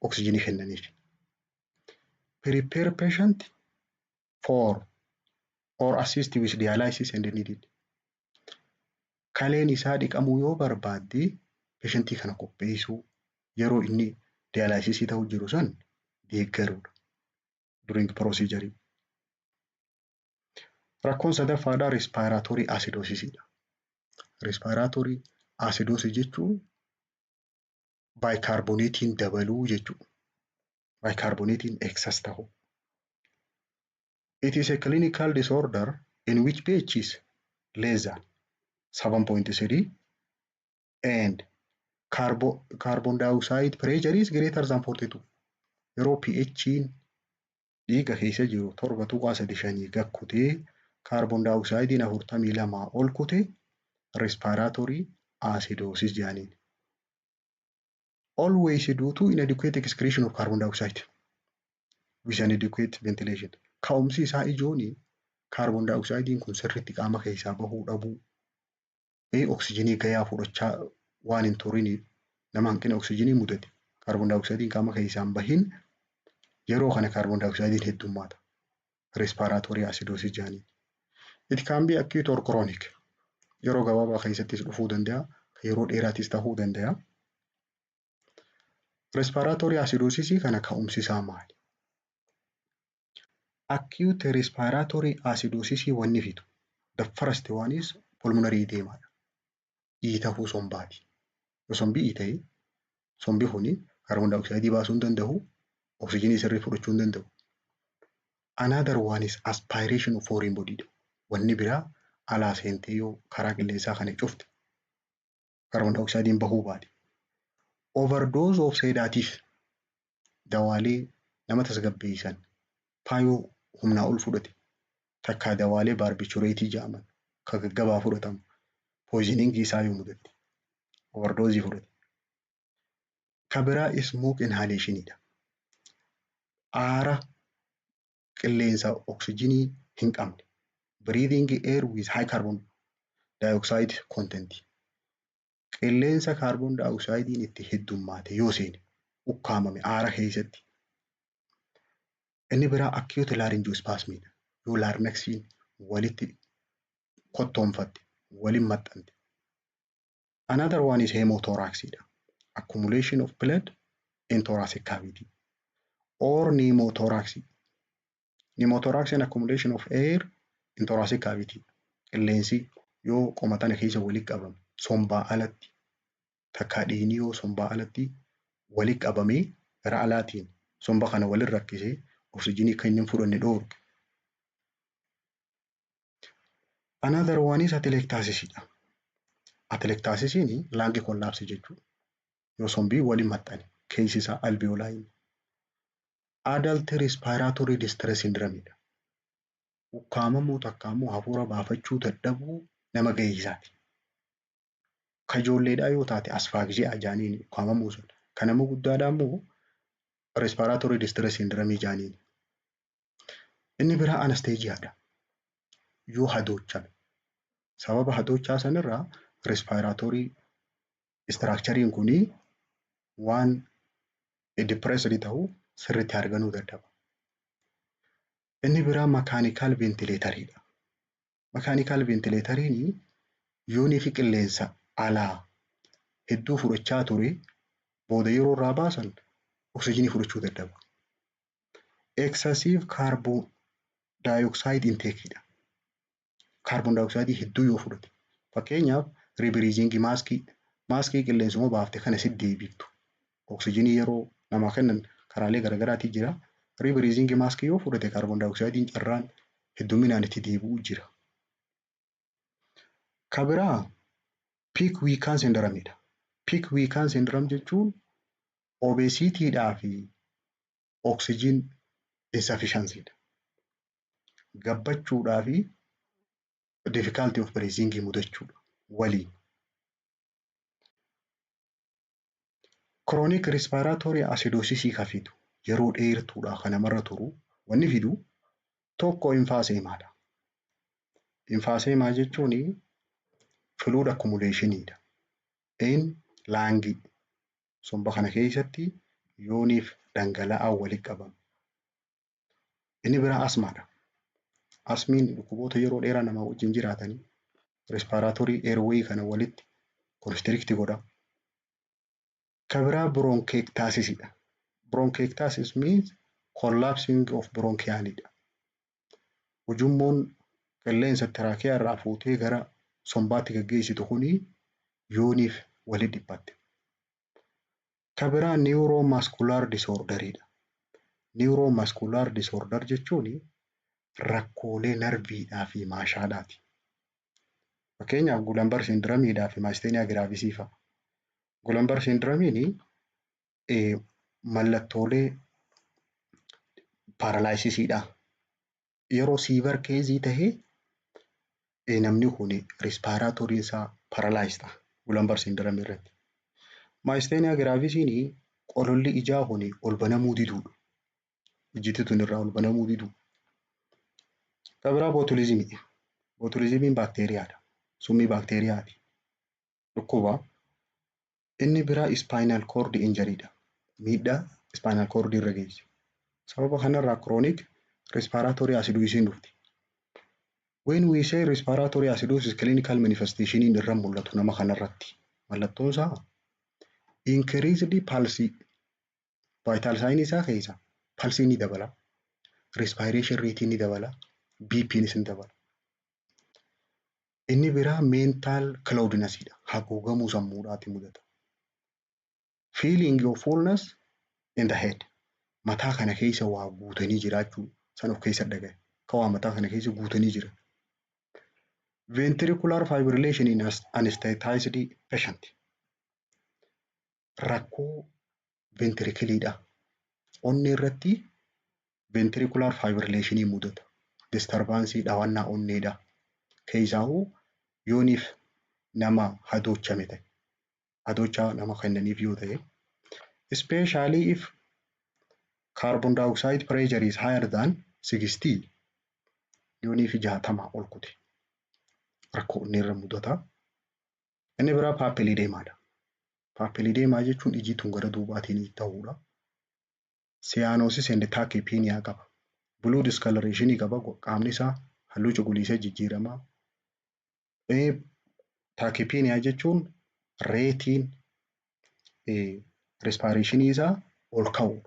oksijiinii kennaniif. Prepare patient for or assist with dialysis and needed. Kaleen isaa dhiqamuu yoo barbaadde patientii kana qopheessuu yeroo inni dialysis ta'uu jiru san deeggaruudha during procedure. Rakkoon sadaffaadhaa respiratory acidosis-dha. Respiratory acidosis jechuun bicarbonate dabaluu jechuudha. Bicarbonate excess ta'uu. It is a clinical disorder in which pH is less than 7.3 and carbon dioxide pressure is greater than 42. Yeroo pH'n dhiiga keessa jiru 7.3 gakkutee carbon dioxide 42 ol kute respiratory acidosis jedhaniin. Always due to inadequate excretion of carbon dioxide with inadequate ventilation. Ka'umsi isaa ijooni carbon dioxide kun sirriitti qaama keessaa bahuu dhabuu. Oksijiinii gahaa fudhachaa waan hin turiniif nama hanqina oksijiinii mudate carbon dioxide qaama keessaa hin bahin yeroo kana carbon dioxide heddummaata. Respiratory acidosis jedhaniin. It can be acute or chronic. Yeroo gabaabaa keessattis dhufuu danda'a. Yeroo dheeraatis ta'uu danda'a. Respiratory acidosis kana ka'umsi isaa maali? Acute respiratory acidosis wanni fidu. The first one is pulmonary edema. Dhiitahuu sombaati. Yoo sombii dhiitahe sombi kuni carbon dioxide baasuu hin danda'u. Oksijiinii sirrii fudhachuu hin danda'u. Another one is aspiration of foreign body. Wanni biraa alaa seentee yoo karaa qilleensaa kana cufte carbon dioxide bahuu baate. Overdose of sedative dawaalee nama tasgabbeessan faayoo humnaa ol fudhate takkaa dawaalee baarbitureetii jedhaman kan gaggabaa fudhatamu poisoning isaa yoo mudate overdose fudhate. Kan biraa smoke inhalationidha. Aara qilleensa oksijiinii hin qabne. Breathing air with high carbon dioxide content. Qilleensa carbon dioxide itti heddummaate yoo seene ukkaamame aara keessatti. Inni biraa acute laryngospasmidha. Yoo larynxiin walitti kottoonfatte waliin maxxante. Another one is hemothoraxidha. Accumulation of blood in thoracic cavity or pneumothorax. Pneumothorax and accumulation of air in thoracic cavity. Qilleensi yoo qomatana keessa walitti qabame sombaa alatti takkaa dhiigni yoo sombaa alatti walitti qabamee gara alaatiin somba kana walin rakkisee oksijiinii kan inni fudhanne dhoorge. Another one is atelectasis-dha. Atelectasis-ni lung collapse jechuudha. Yoo sombii waliin maxxane keessi isaa alveoli. Adult respiratory distress syndrome-dha. Ukkaamamuu takka immoo hafuura baafachuu dadhabuu nama gahisiisaati. Kan ijoolleedhaa yoo taate asphyxia jedhaniin ukkaamamuu sun. Kan nama guddaadhaa immoo respiratory distress syndrome jedhaniin. Inni biraa anesthesiaadha. Yoo hadoochame sababa hadoochaa sanirraa respiratory structurein kuni waan depressed ta'uu sirriitti arganuu dadhaba. Inni biraa mechanical ventilator'idha. Mechanical ventilator'in yoonii fi qilleensa alaa hedduu fudhachaa ture booda yeroo irraa baasan oksijiinii fudhachuu dadhaba. Excessive carbon dioxide intake'dha. Carbon dioxide hedduu yoo fudhate. Fakkeenyaaf rebreathing maaskii qilleensuma baafte kana si deebiftu. Oksijiinii yeroo namaa kennan karaalee garaagaraatii jira. Rebreathing maaskii yoo fudhate carbon dioxide carraan hedduminaan itti deebi'uu jira. Kan biraa Pick-Wickham syndrome'dha. Pick-Wickham syndrome jechuun obesitiidhaa fi oksijiin insufficiency'dha. Gabbachuudhaa fi difficulty of breathing mudachuudha waliin. Chronic respiratory acidosis kan fidu yeroo dheertuudha kan namarra turu wanni fidu tokko emphysemaadha. Emphysema jechuun fluid accumulation'idha. Lung somba kana keessatti yooniif dhangala'aa walitti qabama. Inni biraa asmaadha. Asmiin dhukkuboota yeroo dheeraa namaa wajjin jiraatanii respiratory airway kana walitti constrict godha. Kan biraa bronchiectasis-dha. Bronchiectasis means collapsing of bronchialidha. Ujummoon qilleensa tiraakiyaa irraa fuutee gara sombaatti gaggeessitu kuni yooniif walitti dhiphatte. Kan biraa neuromuscular disorderidha. Neuromuscular disorder jechuun rakkoolee narviidhaa fi maashaadhaati. Fakkeenyaaf Gulambar syndromiidhaa fi myasthenia gravisii fa'a. Gulambar syndromiin mallattoolee paaralaayisisiidha. Yeroo siivar keezii tahee namni kun rispaaراatooriin isaa paaralaayis ta'a. Gulambar syndromii irratti. Myasthenia gravisiin qololli ijaa kun ol banamuu diduudha. Ijjitti tun irraa ol banamuu didu. Kan biraa bootulizimii. Bootulizimiin baakteeriyaadha. Summii baakteeriyaati. Dhukkuba. Inni biraa spinal cord injuryidha. Miidhaa spinal cord irra geessi. Sababa kanarraa chronic respiratory acidosis dhufti. When we say respiratory acidosis clinical manifestation irra mul'atu nama kanarratti. Mallattoon isaa increased pulse. Vital sign isaa keessa pulse ni dabala. Respiration rate ni dabala. BP ni dabala. Inni biraa mental cloudnessidha. Haguugamuu sammuudhaati mudata. Feeling of fullness in the head. Mataa kana keessa waa guutanii jiraachuu san of keessa dhagaye. Kan waa mataa kana keessa guutanii jira. Ventricular fibrillation in anesthetized patient. Rakkoo ventricleedha. Onnee irratti ventricular fibrillation mudata. Disturbance dhaawannaa onneedha. Keessaahuu yooniif nama hadoochame ta'e. Hadoochaa nama kennaniif yoo ta'e. Especially if carbon dioxide pressure is higher than 60. Yooniif 60 ol kute. Rakkoo onnee irra mudata. Inni biraa paapilideemaadha. Paapilideemaa jechuun ijji tun gara duubaatiin ta'uudha. Cyanosis and tachypnea qaba. Blue discoloration qaba. Qaamni isaa halluu cuquliisa jijjiirama. Tachypnea jechuun reetiin respiration isaa ol ka'u.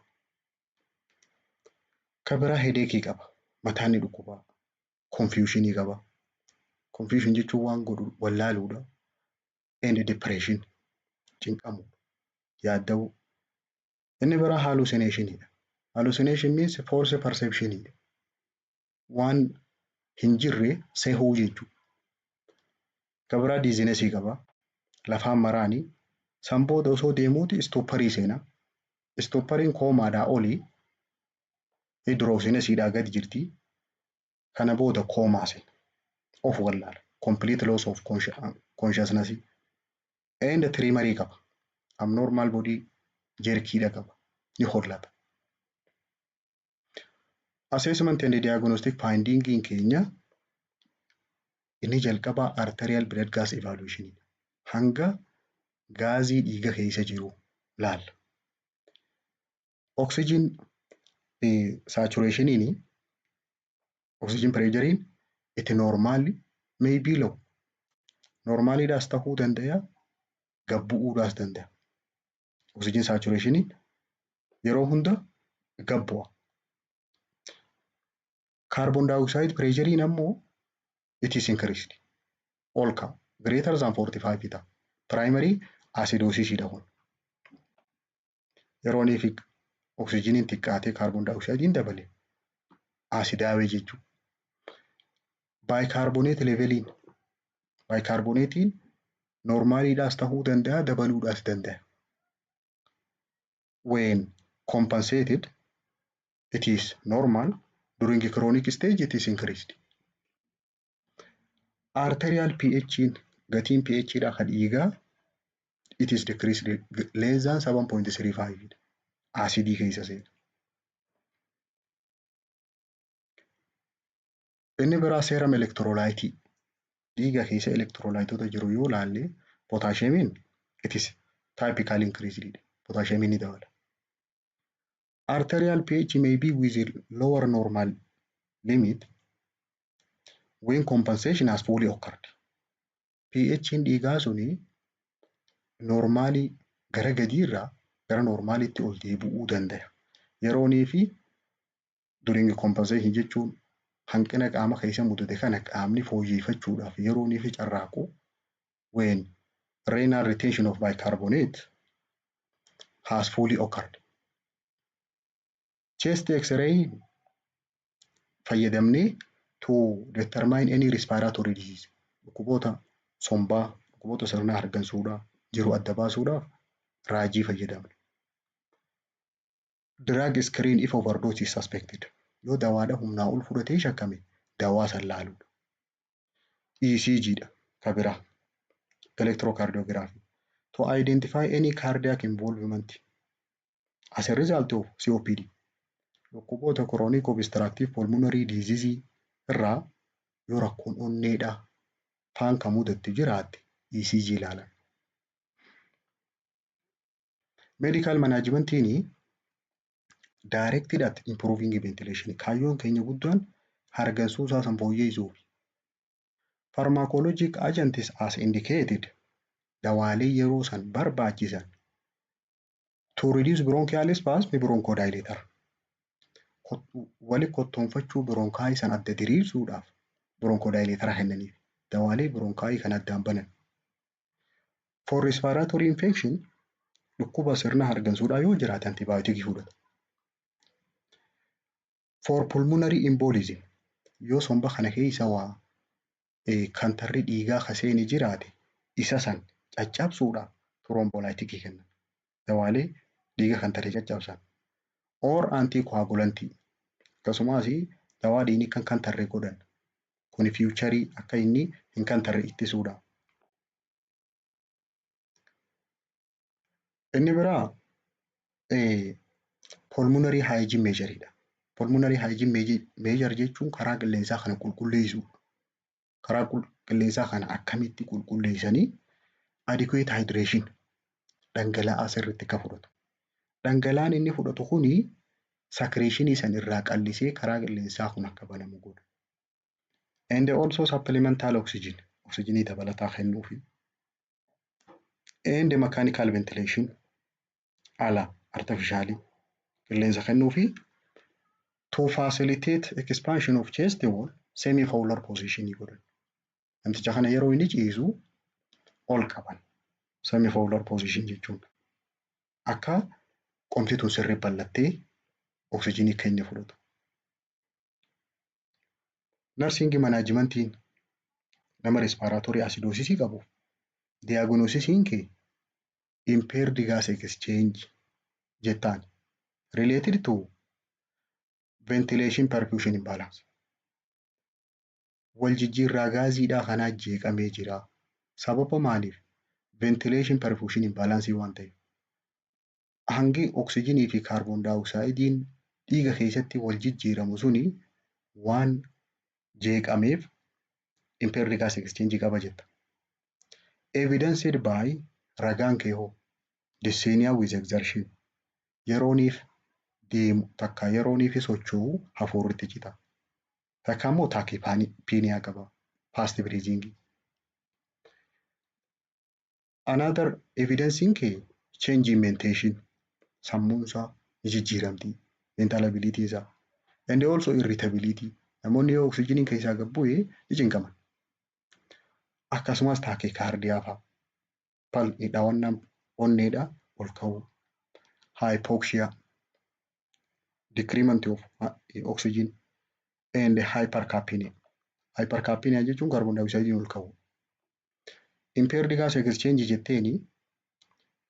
Kan biraa headache qaba. Mataan ni dhukkuba. Confusion qaba. Confusion jechuun waan godhu wallaaluudha. And depression cinqamu yaadda'u. Inni biraa hallucinationidha. Hallucination means false perceptionidha. Waan hin jirre sehuu jechuudha. Kan biraa dizziness qaba. Lafaan maraani. San booda osoo deemuuti stopparii seena. Stoppariin koomaadhaa olii hydrosinesiidhaa gadi jirti. Kana booda koomaa seena. Of wallaala. Complete loss of consciousness. And tremorii qaba. Abnormal body jerkiidha qaba. Ni hollata. Assessment and diagnostic finding in keenya inni jalqabaa arterial blood gas evaluation. Hanga gaazii dhiiga keessa jiru laalla. Oxygen saturation oxygen pressure it normally may be low. Normaliidhaas ta'uu danda'a. Gabbu'uudhaas danda'a. Oxygen saturation yeroo hunda gabbu'a. Carbon dioxide pressure ammoo it is increased. Ol ka'a. Greater than 45 ta'a. Primary acidosis kun. Yeroo neefi oxygeniin xiqqaatee carbon dioxide dabale acidaawee jechuudha. Bicarbonate leveliin. Bicarbonatein normaliidhaas ta'uu danda'a, dabaluudhaas danda'a. When compensated, it is normal. During chronic stage, it is increased. Arterial pH gatiin pH dha kan dhiigaa it is decreased less than 7.35. Acidii keessa seena. Inni biraa serum electrolyte. Dhiiga keessa electrolytoota jiru yoo laalle potassiumiin it is typically increased. Potassiumiin ni dabala. Arterial pH may be within lower normal limit when compensation has fully occurred. pH dhiigaa suni normaalii gara gadiirraa gara normaaliitti ol deebi'uu danda'a. yeroonii fi during compensation jechuun hanqina qaama keessa mudate kana qaamni fooyyeffachuudhaaf yeroonii fi carraaquu when renal retention of bicarbonate has fully occurred. Chest X-ray fayyadamnee to determine any respiratory disease dhukkuboota sombaa dhukkuboota sirna hargansuudhaa jiru adda baasuudhaaf raajii fayyadamna. Drug screen if overdose is suspected. Yoo dawaadha humnaa ol fudhatee shakkame dawaa san laaluudha. ECG dha ka biraa electrocardiography to identify any cardiac involvement as a result of COPD. Dhukkuboota chronic obstructive pulmonary disease irraa yoo rakkoon onneedhaa faan kan mudatti jiraatte ECG ilaalan. Medical managementiin directed at improving ventilation. Kaayyoon keenya guddaan hargansuu isaa san fooyyessuuf. Pharmacologic agents as indicated dawaalee yeroo san barbaachisan to reduce bronchial spasm bronchodilator. Wali kottoonfachuu bronkaayii san adda diriirsuudhaaf bronchodilator kennaniif dawaalee bronkaayii kan addaan banan. For respiratory infection dhukkuba sirna hargansuudhaa yoo jiraate antibiyootikii fudhata. For pulmonary embolism yoo somba kana keessa waa kantarri dhiigaa kaseeni jiraate isa san caccabsuudhaaf thrombolytikii kennan. Dawaalee dhiiga kantarri caccabsan. Or anticoagulantii akkasumas dawaa dhiigni kan kantarre godhan kun fuucharii akka inni hin kantarre ittisuudha. Inni biraa pulmonary hygiene measure dha. Pulmonary hygiene measure jechuun karaa qilleensaa kana qulqulleessuu. Karaa qilleensaa kana akkamitti qulqulleessanii adequate hydration dhangala'aa sirriitti akka fudhatu. Dhangala'aan inni fudhatu kuni secretionii san irraa qallisee karaa qilleensaa kun akka banamu godha. And also supplemental oxygen. Oxygenii dabalataa kennuufi. And mechanical ventilation ala artificially qilleensa kennuufi to facilitate expansion of chest wall semi-fowler position godhan. Namticha kana yeroo inni ciisu ol qaban semi-fowler position jechuun akka qomtituun sirrii bal'attee oxygenii keenya fudhatu. Nursing managementiin nama respiratory acidosis qabu diagnosisiin kee impaired gas exchange jettaan related to ventilation perfusion imbalance. Wal jijjiirraa gaaziidhaa kanaa jeeqamee jira. Sababa maaliif? Ventilation perfusion imbalance waan ta'eef. Hangi oksijiinii fi kaarboon daayoksaaydiin dhiiga keessatti wal jijjiiramu suni waan jeeqameef impaired gas exchange qaba jetta. Evidenced by ragaan keehoo dyspnea with exertion yerooniif deemu takka yerooniif socho'u hafuurritti cita. Takka immoo tachypnea qaba fast breathing. Another evidence in kee change in mentation sammuunsaa ni jijjiiramti mental ability isaa and also irritability namoonni yoo oksijiiniin keessaa gabbu'ee ni cinqaman. Akkasumas tachycardia fa'a dhawannaan onneedhaa ol ka'uu hypoxia decrement of oxygen and hypercapnia. Hypercapnia jechuun kaarboon daayoksaaydiin ol ka'uu. Impaired gas exchange jetteeni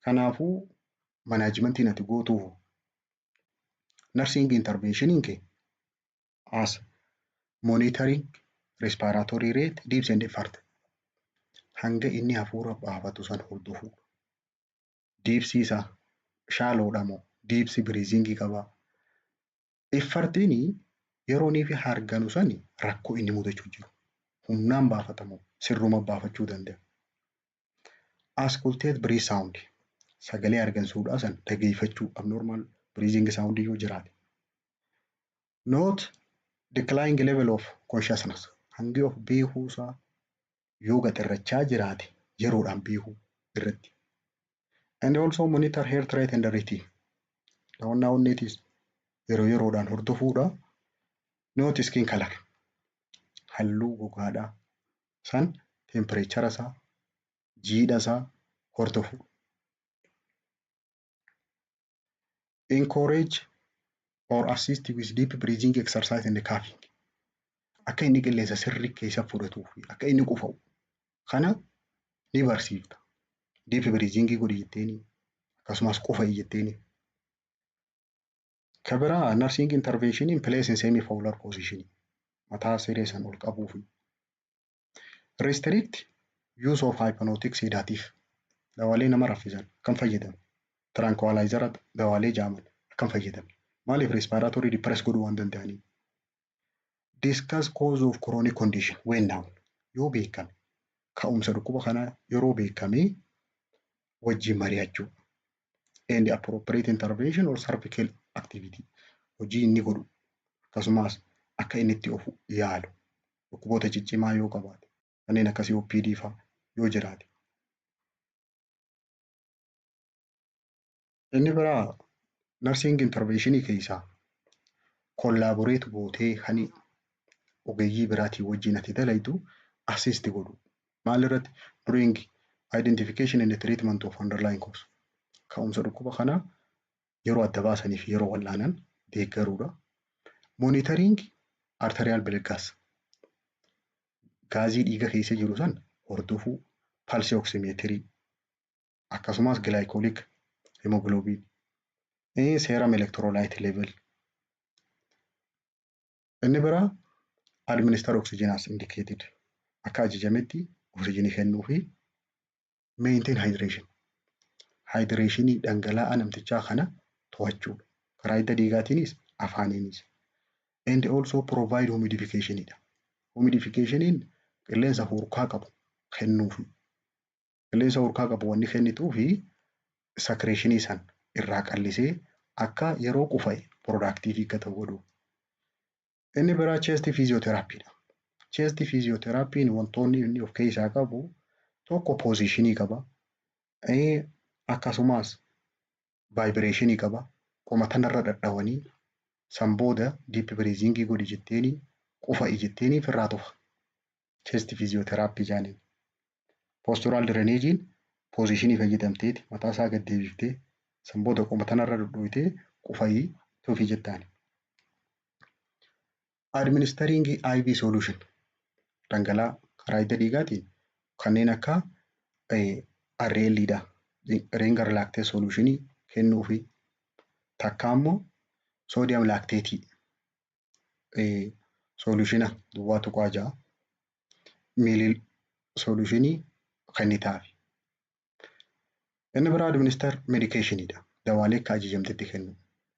kanaafuu manaajimentiin ati gootuuf nursing intervention kee as monitoring respiratory rate dips and effort hanga inni hafuura baafatu san hordofuu. Diipsii isaa shaaloodha moo diipsii biriizingii qabaa. Effartiin yeroonii fi harganu sani rakkoo inni mudachuu jiru. Humnaan baafatamu sirruma baafachuu danda'a. Auscultate breath sound sagalee hargansuudhaa san dhageeffachuu abnormal breathing sound yoo jiraate. Note declining level of consciousness hangi of beekuusaa yoo gaxirrachaa jiraate yeroodhaan beekuu irratti. And also monitor heart rate and rhythm. Dhawannaa onneetiis yeroo yeroodhaan hordofuudha. Note skin color halluu gogaadhaa san temperature isaa jiidha isaa hordofuu. Encourage or assist with deep breathing exercise and coughing. Akka inni qilleensa sirrii keessa fudhatuu fi akka inni qufa'u kana ni barsiifta. Deep breathing godhi jetteeni akkasumas qufa'i jetteeni. Kabiraa nursing intervention in place in semi-fowler position. Mataa siree san ol qabuu fi restrict use of hypnotic sedative. Dawaalee nama raffisan kan fayyadamu. Tranquilizer dawaalee jaaman kan fayyadamu. Maaliif respiratory depress godhuu waan danda'aniif. Discuss cause of chronic condition when known. Yoo beekame ka'umsa dhukkuba kanaa yeroo beekamee wajjin mari'achuu. And appropriate intervention or cervical activity. Hojii inni godhu akkasumas akka inni itti of yaalu dhukkuboota ciccimaa yoo qabaate kanneen akka COPD fa'aa yoo jiraate. Inni biraa nursing intervention keessaa collaborate gootee kan ogeeyyii biraatiin wajjin ati dalaytu assist godhu. Maalirratti during identification and treatment of underlying cause. Ka'umsa dhukkuba kanaa yeroo adda baasanii fi yeroo wallaanan deeggaruudha. Monitoring arterial blood gas. Gaazii dhiiga keessa jiru san hordofuu, pulse oximetry akkasumas glycolic hemoglobin, serum electrolyte level. Inni biraa administer oxygen as indicated. Akka ajajametti oxygenii kennuu fi maintain hydration. Hydrationii dhangala'aa namtichaa kana to'achuu karaa hidda dhiigaatiinis afaaniinis. And also provide humidification. Humidification qilleensa hurkaa qabu kennuufi. Qilleensa hurkaa qabu wanni kennituu fi secretionii san irraa qallisee akka yeroo qufa'e productive akka ta'u godhu. Inni biraa chest physiotherapy. Chest physiotherapy wantoonni inni of keessaa qabu tokko positionii qaba. Akkasumas vibrationii qaba. Qoma tanarra dhadhawanii san booda deep breathing godhi jetteeni qufa'i jetteeni firraa tufa. Chest physiotherapy jaaniin. Postural drainage positionii fayyadamteeti mataa isaa gad deebiftee san booda qoma tanarra dhudhuutee qufa'i tufi jettaani. Administering IV solution. Dhangala'aa karaa hidda dhiigaatiin kanneen akka RL'dha. Ringer lactate solutionii kennuufi takka ammoo sodium lactate solutiona duwwaa tuqaa ja'a miilii solutionii kennitaafi. Inni biraa administer medicationidha. Dawaalee akka ajajamtetti kennu.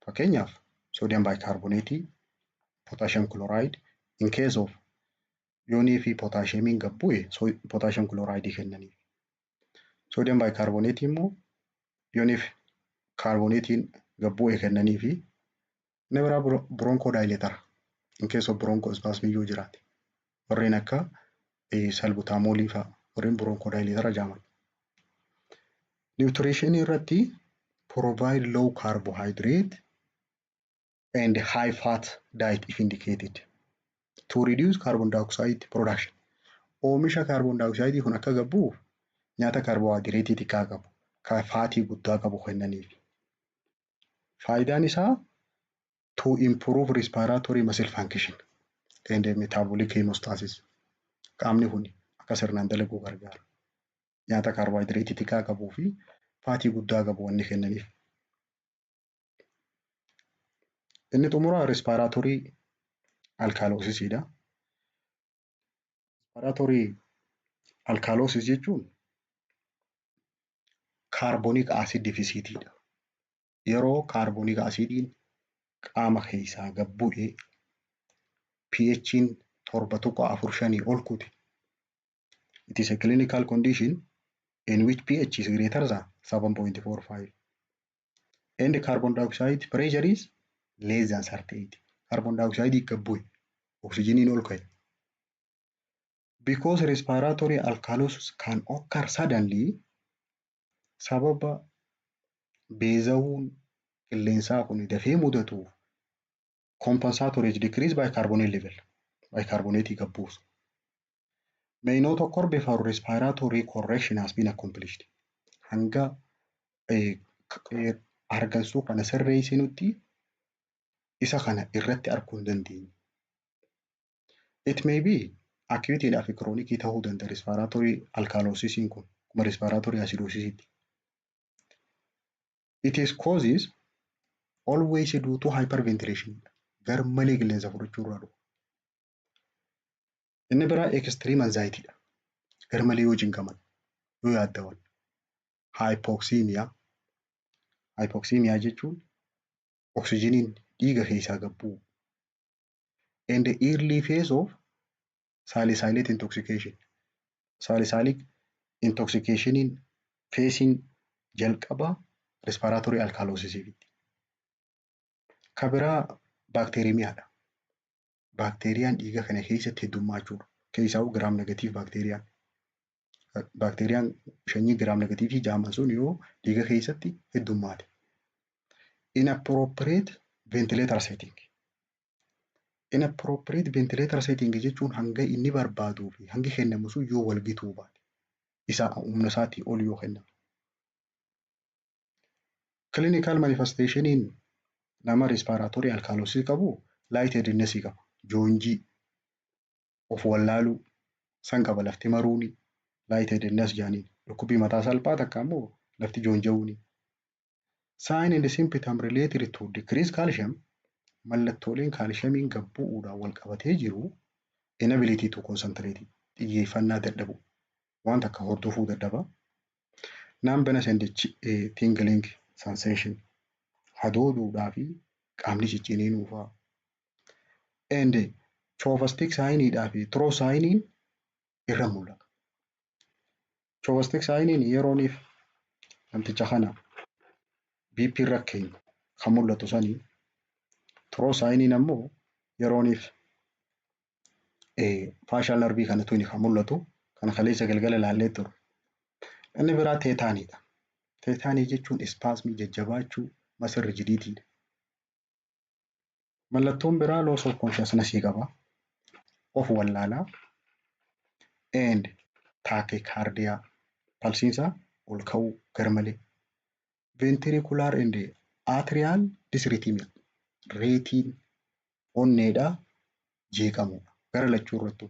Fakkeenyaaf sodium bicarbonate, potassium chloride in case of yoonii fi potassiumiin gabbu'e potassium chloride kennaniif. Sodium bicarbonate immoo yoonii fi carbonatein gabbu'e kennanii fi inni biraa bronchodilator in case of bronchospasm yoo jiraate warreen akka salbutamolii fa'aa warreen bronchodilator jaaman. Nutrition irratti provide low carbohydrate and high fat diet if indicated to reduce carbon dioxide production. Oomisha carbon dioxide kun akka gabbuuf nyaata carbohydrate xiqqaa qabu kan faatii guddaa qabu kennaniif. Faayidaan isaa to improve respiratory muscle function and metabolic hemostasis. Qaamni kun akka sirnaan dalaguu gargaara. Nyaata carbohydrate xiqqaa qabuu fi faatii guddaa qabu wanni kennaniif. Inni xumuraa respiratory alkalosisidha. Respiratory alkalosis jechuun carbonic acid deficitidha. Yeroo carbonic acidiin qaama keessaa gabbu'e pH'n 7.45 ol kuti. It is a clinical condition in which pH is greater than 7.45 and carbon dioxide pressure is less than 38. Carbon dioxide gabbu'e oxygeniin ol ka'e. Because respiratory alkalosis can occur suddenly, sababa beezawuun qilleensaa kun dafee mudatuuf compensatory decrease bicarbonate level. Bicarbonate gabbuusu. May not occur before respiratory correction has been accomplished. Hanga hargansuu kana sirreessinutti isa kana irratti arguu hin dandeenye. It may be acute fi chronic ta'uu danda'a respiratory alkalosis kun kuma respiratory acidosis. It is causes always due to hyperventilation. Garmalee qilleensa fudhachuu irraa dhufu. Inni biraa extreme anxiety dha. Garmalee yoo cinqaman yoo yaaddawan. Hypoxemia. Hypoxemia jechuun oksijiniin dhiiga keessaa gabbuu. And the early phase of salicylate intoxication. Salicylic intoxication facing jalqaba respiratory alkalosis. Kabiraa baakteeriimiyaadha. Baakteeriyaan dhiiga kana keessatti heddummachuudha. Keessaa'u giraam negatiif baakteeriyaan. Baakteeriyaan shanyii giraam negatiivii jaaman sun yoo dhiiga keessatti heddummaate. Inappropriate ventilator setting. Inappropriate ventilator setting jechuun hanga inni barbaaduu fi hangi kennamu sun yoo wal gituu baate. Isa humna isaatii ol yoo kennamu. Clinical manifestation nama respiratory alkalosis qabu lightheadedness qaba. Joonjii of wallaaluu san qaba lafti maruuni lightheadedness jaaniin. Dhukkubbii mataa salphaa takka immoo lafti joonja'uuni. Sign and symptom related to decreased calcium. Mallattooleen kaalshiyamiin gabbu'uudhaan wal qabatee jiru inability to concentrate xiyyeeffannaa dadhabu waan takka hordofuu dadhaba. Numbness and tingling sensation hadooduudhaa fi qaamni cicciniinuu fa'a. And chauffeutic signiidhaa fi throat signiin irra mul'ata. Chauffeutic signiin yerooniif namticha kana BP irra keenya kan mul'atu sanii. Throat signiin ammoo yerooniif facial nerve kanatu inni kan mul'atu kan kaleessa galgala ilaallee turre. Inni biraa teetaaniidha. Teetaanii jechuun ispaasmii jajjabaachuu muscle rigidityidha. Mallattoon biraa loss of consciousness qaba. Of wallaalaa and tachycardia palsiinsaa ol ka'uu garmalee. Ventricular and atrial dysrhythmia. Reetiin onneedhaa jeeqamuudha. Gara lachuu irrattu.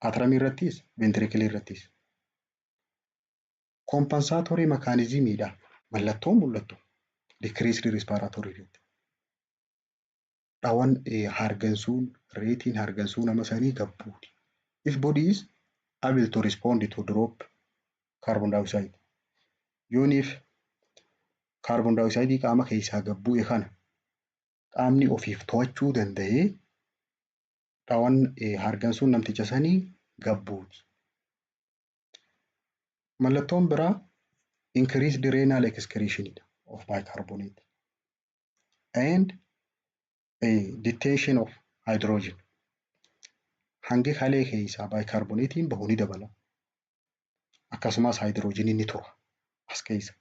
Atramii irrattis ventricle irrattis. Compensatory mechanismidha. Mallattoon mul'attu. Decreased respiratory rate. Dhawan hargansuun reetiin hargansuu nama sanii gabbuudi. If body is able to respond to drop carbon dioxide. Yooniif carbon dioxide qaama keessaa gabbu'e kana qaamni ofiif to'achuu danda'ee dhawan hargansuun namticha sanii gabbuudi. Mallattoon biraa increased renal excretion of bicarbonate and detention of hydrogen. Hangi kalee keessaa bicarbonate bahu ni dabala. Akkasumas hydrogen ni tura as keessa.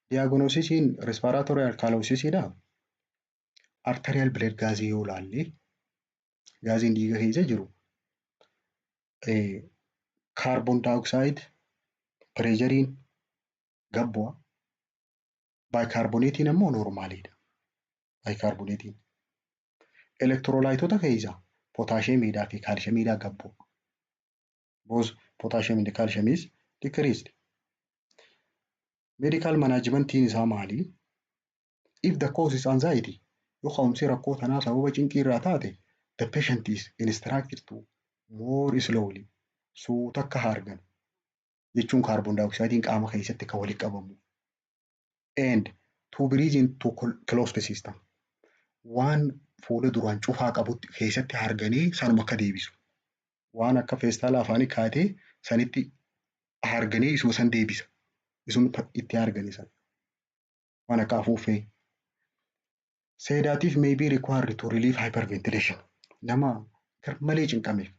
Diagnosis respiratory alkalosis arterial blood gas yoo ilaalle gaasiin dhiiga keessa jiru carbon dioxide pressure gabbu'a. Bicarbonate ammoo normaalidha. Bicarbonate electrolytota keessa potassiumidhaa fi calciumidhaa gabbu'a. Both potassium and calcium is decreased. Medical management isaa maali? If the cause is anxiety, yoo ka'umsi rakkoo tanaa sababa cinqii irraa taate, the patient is instructed to more slowly suuta akka hargan jechuun carbon dioxide qaama keessatti kan walitti qabamu. And to breathe into closed system. Waan fuula duraan cufaa qabutti keessatti harganii sanuma akka deebisu. Waan akka feestaala afaanii kaatee sanitti harganii isuma san deebisa. Isuma itti harganii san. Waan akka afuuffee. Sedative may be required to relieve hyperventilation. Nama garmalee cinqameef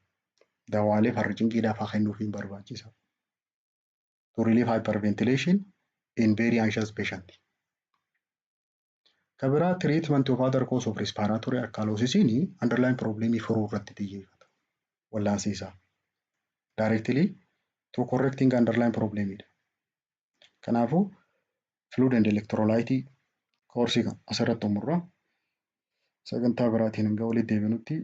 dawaalee farra cinqiidhaaf haa kennuuf hin barbaachisa. To relieve hyperventilation in very anxious patient. Kan biraa treatment of other cause of respiratory alkalosisiin underlying problemii furuu irratti xiyyeeffata. Wallaansi isaa. Directly through correcting underlying problemidha. Kanaafuu fluid and electrolyte koorsii asirratti xumurra. Sagantaa biraatiin hanga walitti deebinutti